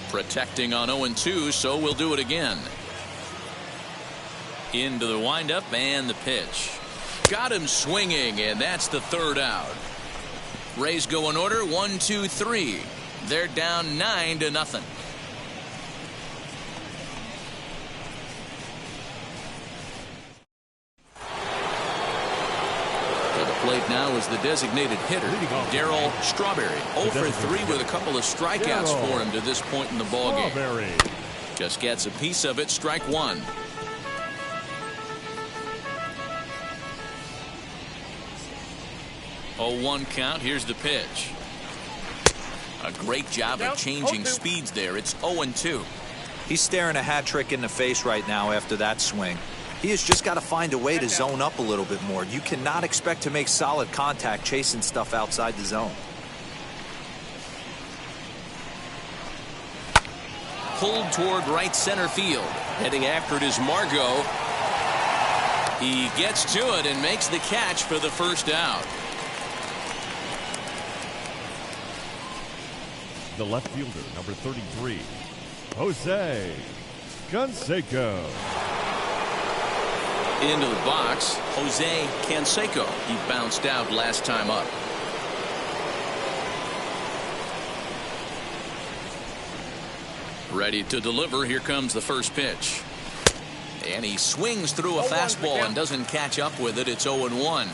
Protecting on 0-2, so we'll do it again. Into the windup and the pitch. Got him swinging, and that's the 3rd out. Rays go in order 1, 2, 3. They're down 9-0. Plate now is the designated hitter, Darryl Strawberry. 0 for 3 with a couple of strikeouts for him to this point in the ballgame. Just gets a piece of it. Strike 1. Oh, 1 count. Here's the pitch. A great job of changing speeds there. It's 0-2. He's staring a hat trick in the face right now after that swing. He has just got to find a way to zone up a little bit more. You cannot expect to make solid contact chasing stuff outside the zone. Pulled toward right center field. Heading after it is Margot. He gets to it and makes the catch for the first out. The left fielder, number 33, Jose Canseco. Into the box, Jose Canseco. He bounced out last time up. Ready to deliver. Here comes the first pitch. And he swings through a fastball and doesn't catch up with it. It's 0-1.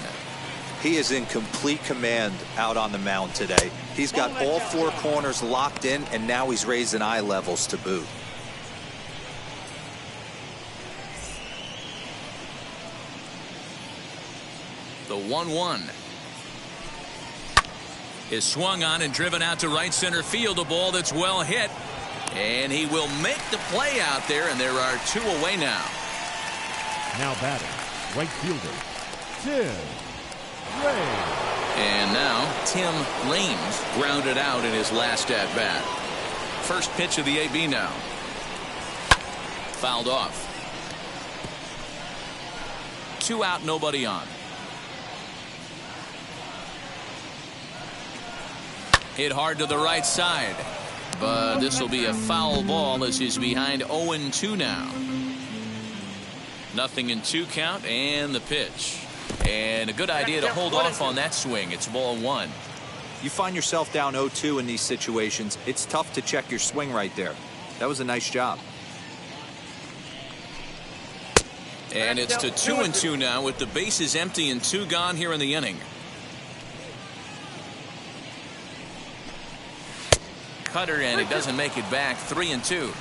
He is in complete command out on the mound today. He's got all four corners locked in, and now he's raising eye levels to boot. The 1-1 is swung on and driven out to right center field. A ball that's well hit. And he will make the play out there, and there are two away now. Now batting, right fielder, Tim Raines. And now Tim Raines grounded out in his last at bat. First pitch of the AB now. Fouled off. 2 out, nobody on. Hit hard to the right side. But this will be a foul ball as he's behind 0-2 now. Nothing in 2 count, and the pitch. And a good idea to hold off on that swing. It's ball 1. You find yourself down 0-2 in these situations. It's tough to check your swing right there. That was a nice job. And it's to 2-2 now with the bases empty and 2 gone here in the inning. Cutter, and it doesn't make it back. 3-2.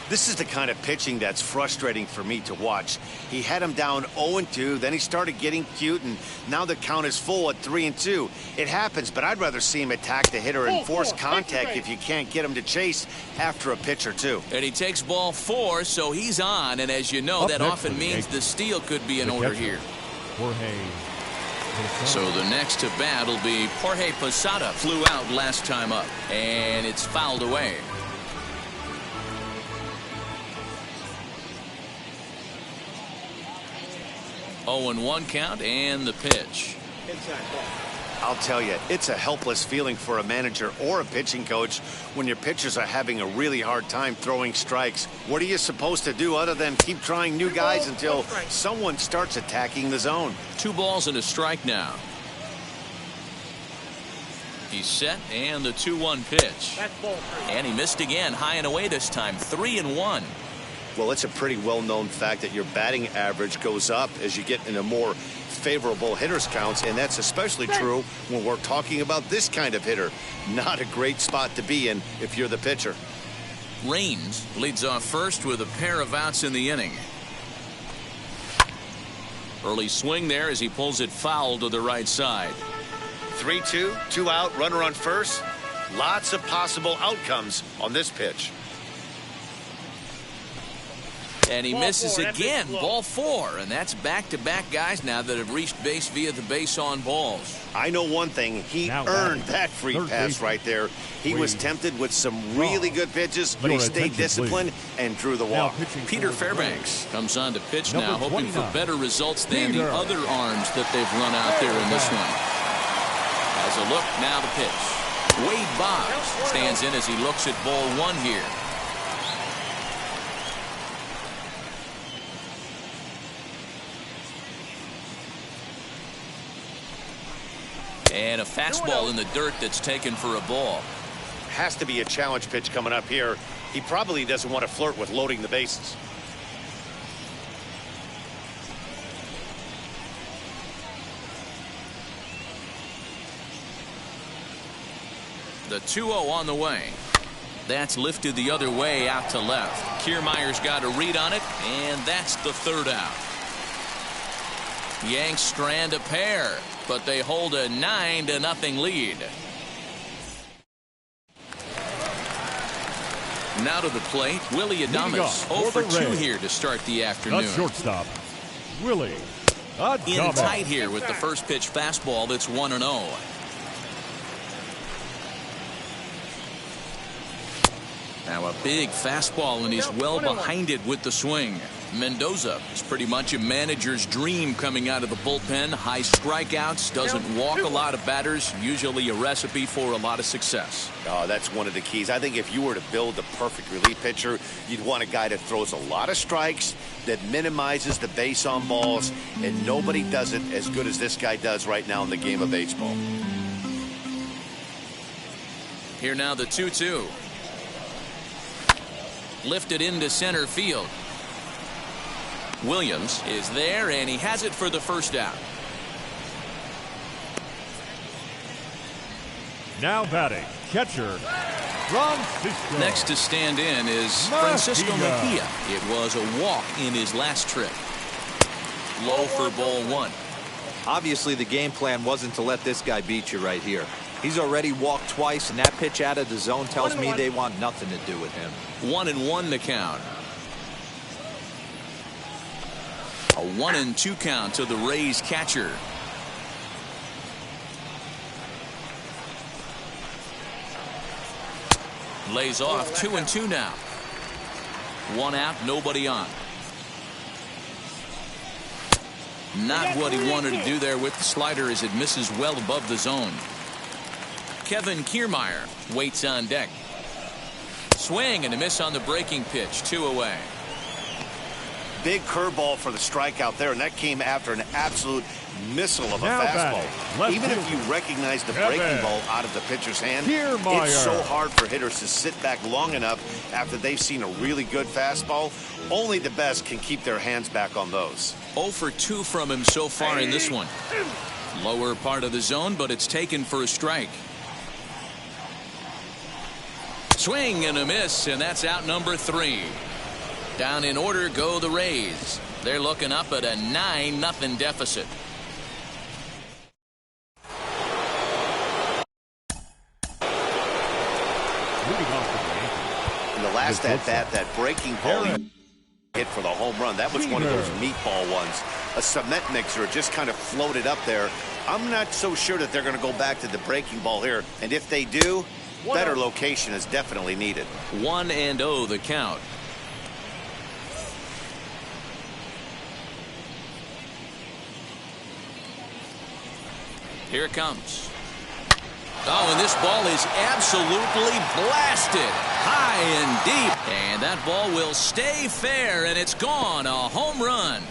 This is the kind of pitching that's frustrating for me to watch. He had him down 0-2, then he started getting cute, and now the count is full at 3-2. It happens, but I'd rather see him attack the hitter and force contact if you can't get him to chase after a pitch or 2. And he takes ball 4, so he's on, and as you know, that often means the steal could be in order here. Jorge. So the next to bat will be Jorge Posada. Flew out last time up, and it's fouled away. Oh, and 1 count, and the pitch. I'll tell you, it's a helpless feeling for a manager or a pitching coach when your pitchers are having a really hard time throwing strikes. What are you supposed to do other than keep trying new guys until someone starts attacking the zone? 2 balls and a strike now. He's set, and the 2-1 pitch. And he missed again, high and away this time. 3-1. Well, it's a pretty well-known fact that your batting average goes up as you get into more favorable hitters counts, and that's especially true when we're talking about this kind of hitter. Not a great spot to be in if you're the pitcher. Raines leads off first with a pair of outs in the inning. Early swing there as he pulls it foul to the right side. 3-2, 2 out, runner on first. Lots of possible outcomes on this pitch. And he misses again. Ball 4, and that's back-to-back guys now that have reached base via the base on balls. I know one thing. He earned that free pass right there. He was tempted with some really good pitches, but he stayed disciplined and drew the walk. Peter Fairbanks comes on to pitch now, hoping for better results than the other arms that they've run out there in this one. As a look, now the pitch. Wade Boggs stands in as he looks at ball 1 here. And a fastball in the dirt that's taken for a ball. Has to be a challenge pitch coming up here. He probably doesn't want to flirt with loading the bases. The 2-0 on the way. That's lifted the other way out to left. Kiermaier's got a read on it, and that's the 3rd out. Yanks strand a pair, but they hold a 9-0 lead. Now to the plate, Willy Adames 0 for 2 here to start the afternoon. Shortstop, Willy Adames. In tight here with the first pitch fastball that's 1-0. Now a big fastball, and he's well behind it with the swing. Mendoza is pretty much a manager's dream coming out of the bullpen. High strikeouts, doesn't walk a lot of batters, usually a recipe for a lot of success. Oh, that's one of the keys. I think if you were to build a perfect relief pitcher, you'd want a guy that throws a lot of strikes, that minimizes the base on balls, and nobody does it as good as this guy does right now in the game of baseball. Here now the 2-2. Lifted into center field. Williams is there, and he has it for the first out. Now batting, catcher, Francisco. Next to stand in is Francisco Mejia. It was a walk in his last trip. Low for ball one. Obviously, the game plan wasn't to let this guy beat you right here. He's already walked twice, and that pitch out of the zone tells me they want nothing to do with him. 1-1 the count. A 1-2 count to the Rays catcher. Lays off 2-2 now. One out, nobody on. Not what he wanted to do there with the slider as it misses well above the zone. Kevin Kiermaier waits on deck. Swing and a miss on the breaking pitch. 2 away. Big curveball for the strikeout there, and that came after an absolute missile of a fastball. Even if you recognize the breaking ball out of the pitcher's hand, it's so hard for hitters to sit back long enough after they've seen a really good fastball. Only the best can keep their hands back on those. 0 for 2 from him so far in this one. Lower part of the zone, but it's taken for a strike. Swing and a miss, and that's out number 3. Down in order go the Rays. They're looking up at a 9-0 deficit. In the last at bat, that breaking ball hit for the home run. That was one of those meatball ones. A cement mixer just kind of floated up there. I'm not so sure that they're going to go back to the breaking ball here. And if they do, better location is definitely needed. 1-0 the count. Here it comes. Oh, and this ball is absolutely blasted high and deep. And that ball will stay fair, and it's gone. A home run.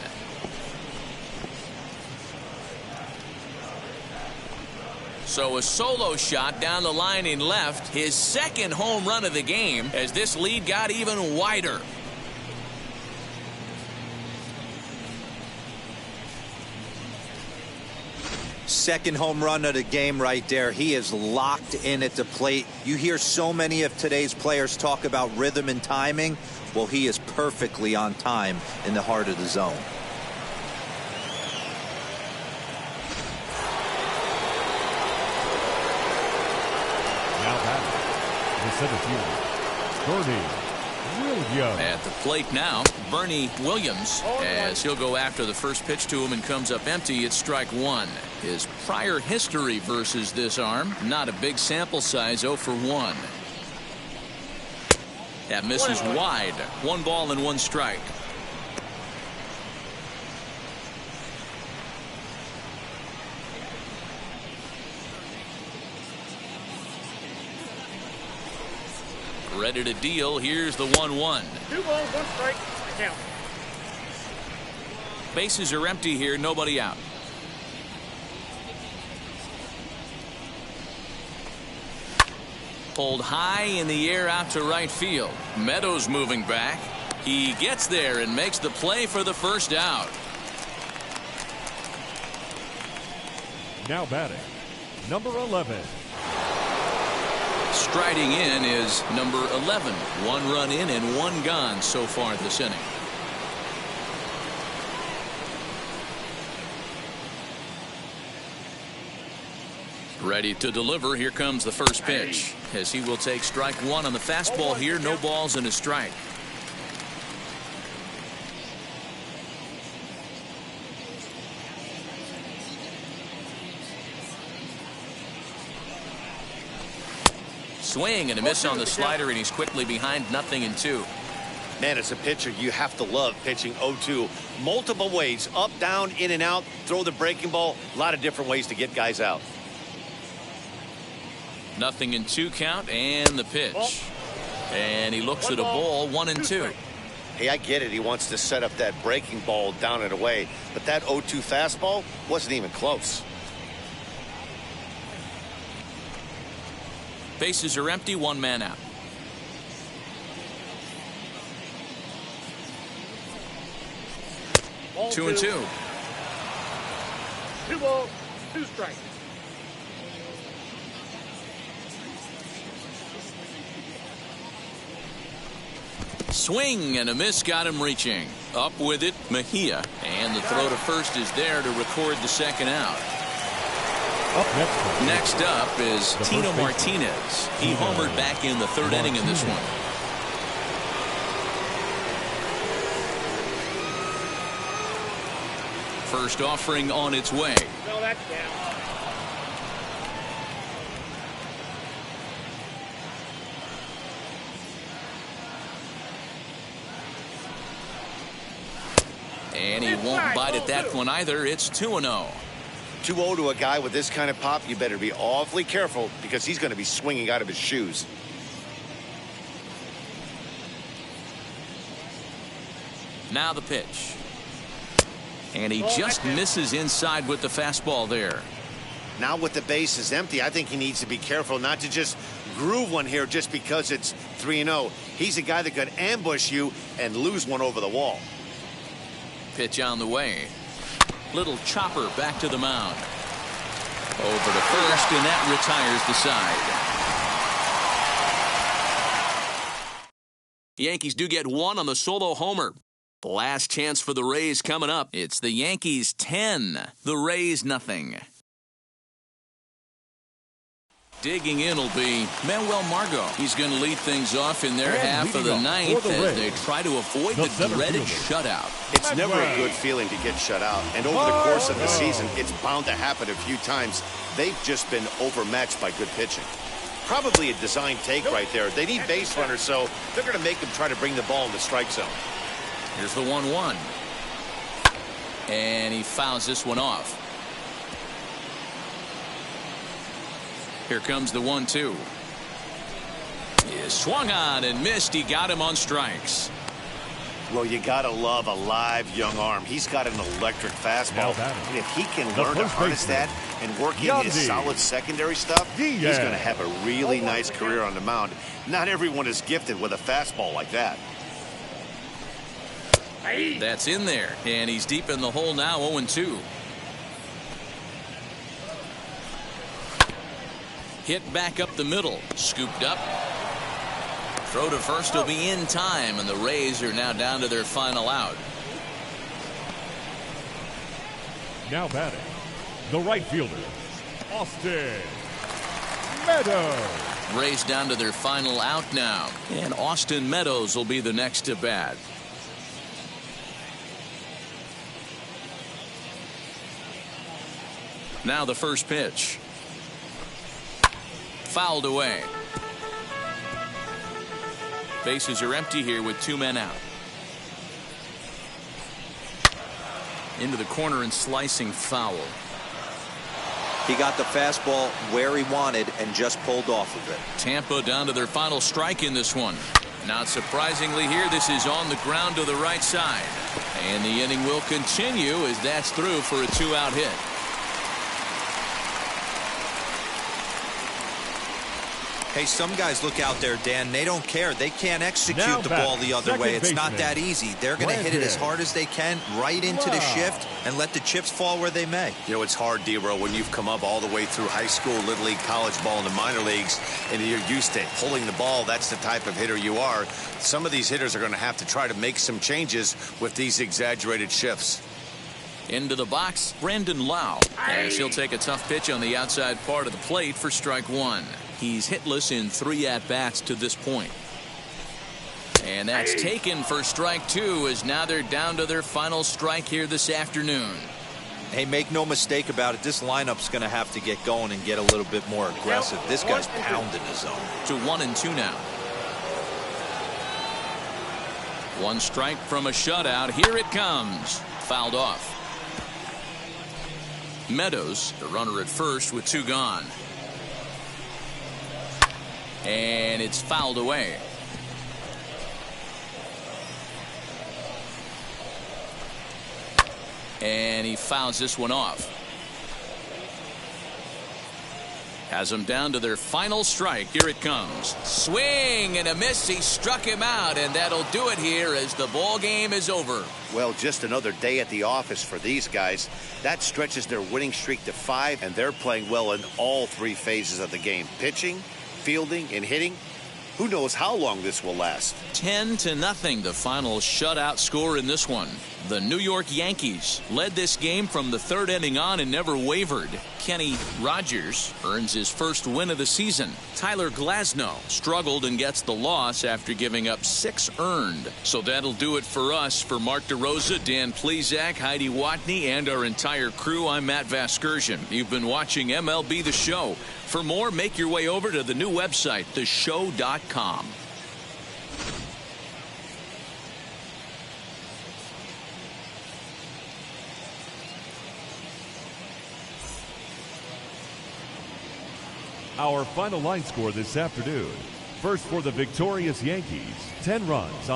So a solo shot down the line in left. His second home run of the game as this lead got even wider. Second home run of the game right there. He is locked in at the plate. You hear so many of today's players talk about rhythm and timing. Well, he is perfectly on time in the heart of the zone. Now batting, the center fielder, Bernie Williams. At the plate now, Bernie Williams, as he'll go after the first pitch to him and comes up empty. It's strike 1. His prior history versus this arm, not a big sample size, 0 for 1. That misses wide. 1 ball and 1 strike. Ready to deal. Here's the 1-1. 2 balls, 1 strike. Count. Bases are empty here. Nobody out. Pulled high in the air out to right field. Meadows moving back. He gets there and makes the play for the first out. Now batting, number 11. Striding in is number 11. 1 run in and 1 gone so far this inning. Ready to deliver. Here comes the first pitch as he will take strike 1 on the fastball here. No balls and a strike. Swing and a miss on the slider, and he's quickly behind 0-2. Man, as a pitcher, you have to love pitching 0-2. Multiple ways, up, down, in and out, throw the breaking ball. A lot of different ways to get guys out. 0-2 count and the pitch. And he looks at a ball, 1-2. Hey, I get it. He wants to set up that breaking ball down and away. But that 0-2 fastball wasn't even close. Bases are empty, 1 man out. 2-2. 2 balls, 2 strikes. Swing and a miss got him reaching. Up with it, Mejia. And the throw to first is there to record the second out. Next up is Christina Martinez. He homered back in the 3rd inning in this one. First offering on its way. No, that's down. And he won't bite at that one either. It's 2-0. 2-0 to a guy with this kind of pop, you better be awfully careful because he's going to be swinging out of his shoes. Now the pitch. And he just misses inside with the fastball there. Now with the bases empty, I think he needs to be careful not to just groove one here just because it's 3-0. He's a guy that could ambush you and lose one over the wall. Pitch on the way. Little chopper back to the mound. Over to first, and that retires the side. The Yankees do get 1 on the solo homer. The last chance for the Rays coming up. It's the Yankees 10, the Rays nothing. Digging in will be Manuel Margot. He's going to lead things off in their half of the 9th as they try to avoid the dreaded shutout. It's never a good feeling to get shut out. And over the course of the season, it's bound to happen a few times. They've just been overmatched by good pitching. Probably a design take right there. They need base runners, so they're going to make them try to bring the ball in the strike zone. Here's the 1-1. And he fouls this one off. Here comes the 1-2. He swung on and missed. He got him on strikes. Well, you got to love a live young arm. He's got an electric fastball. And if he can learn to harness that and work in his solid secondary stuff, he's going to have a really nice career on the mound. Not everyone is gifted with a fastball like that. That's in there. And he's deep in the hole now, 0-2. Hit back up the middle. Scooped up. Throw to first will be in time, and the Rays are now down to their final out. Now batting, the right fielder, Austin Meadows. Rays down to their final out now, and Austin Meadows will be the next to bat. Now the first pitch. Fouled away. Bases are empty here with 2 men out. Into the corner and slicing foul. He got the fastball where he wanted and just pulled off of it. Tampa down to their final strike in this one. Not surprisingly here, this is on the ground to the right side. And the inning will continue as that's through for a 2-out hit. Hey, some guys look out there, Dan. They don't care. They can't execute the ball the other way. It's not that easy. They're going to hit it as hard as they can right into the shift and let the chips fall where they may. You know, it's hard, D-Row, when you've come up all the way through high school, little league, college ball, and the minor leagues, and you're used to pulling the ball. That's the type of hitter you are. Some of these hitters are going to have to try to make some changes with these exaggerated shifts. Into the box, Brandon Lau. As he'll take a tough pitch on the outside part of the plate for strike 1. He's hitless in 3 at-bats to this point. And that's taken for strike 2 as now they're down to their final strike here this afternoon. Hey, make no mistake about it. This lineup's going to have to get going and get a little bit more aggressive. This guy's pounding his zone. To 1-2 now. One strike from a shutout. Here it comes. Fouled off. Meadows, the runner at first with 2 gone. And it's fouled away. And he fouls this one off. Has them down to their final strike. Here it comes. Swing and a miss. He struck him out, and that'll do it here as the ball game is over. Well, just another day at the office for these guys. That stretches their winning streak to 5, and they're playing well in all 3 phases of the game. Pitching, fielding, and hitting. Who knows how long this will last? 10-0, the final shutout score in this one. The New York Yankees led this game from the 3rd inning on and never wavered. Kenny Rogers earns his first win of the season. Tyler Glasnow struggled and gets the loss after giving up 6 earned. So that'll do it for us. For Mark DeRosa, Dan Plesac, Heidi Watson, and our entire crew, I'm Matt Vasgersian. You've been watching MLB The Show. For more, make your way over to the new website, theshow.com. Our final line score this afternoon. First for the victorious Yankees, 10 runs on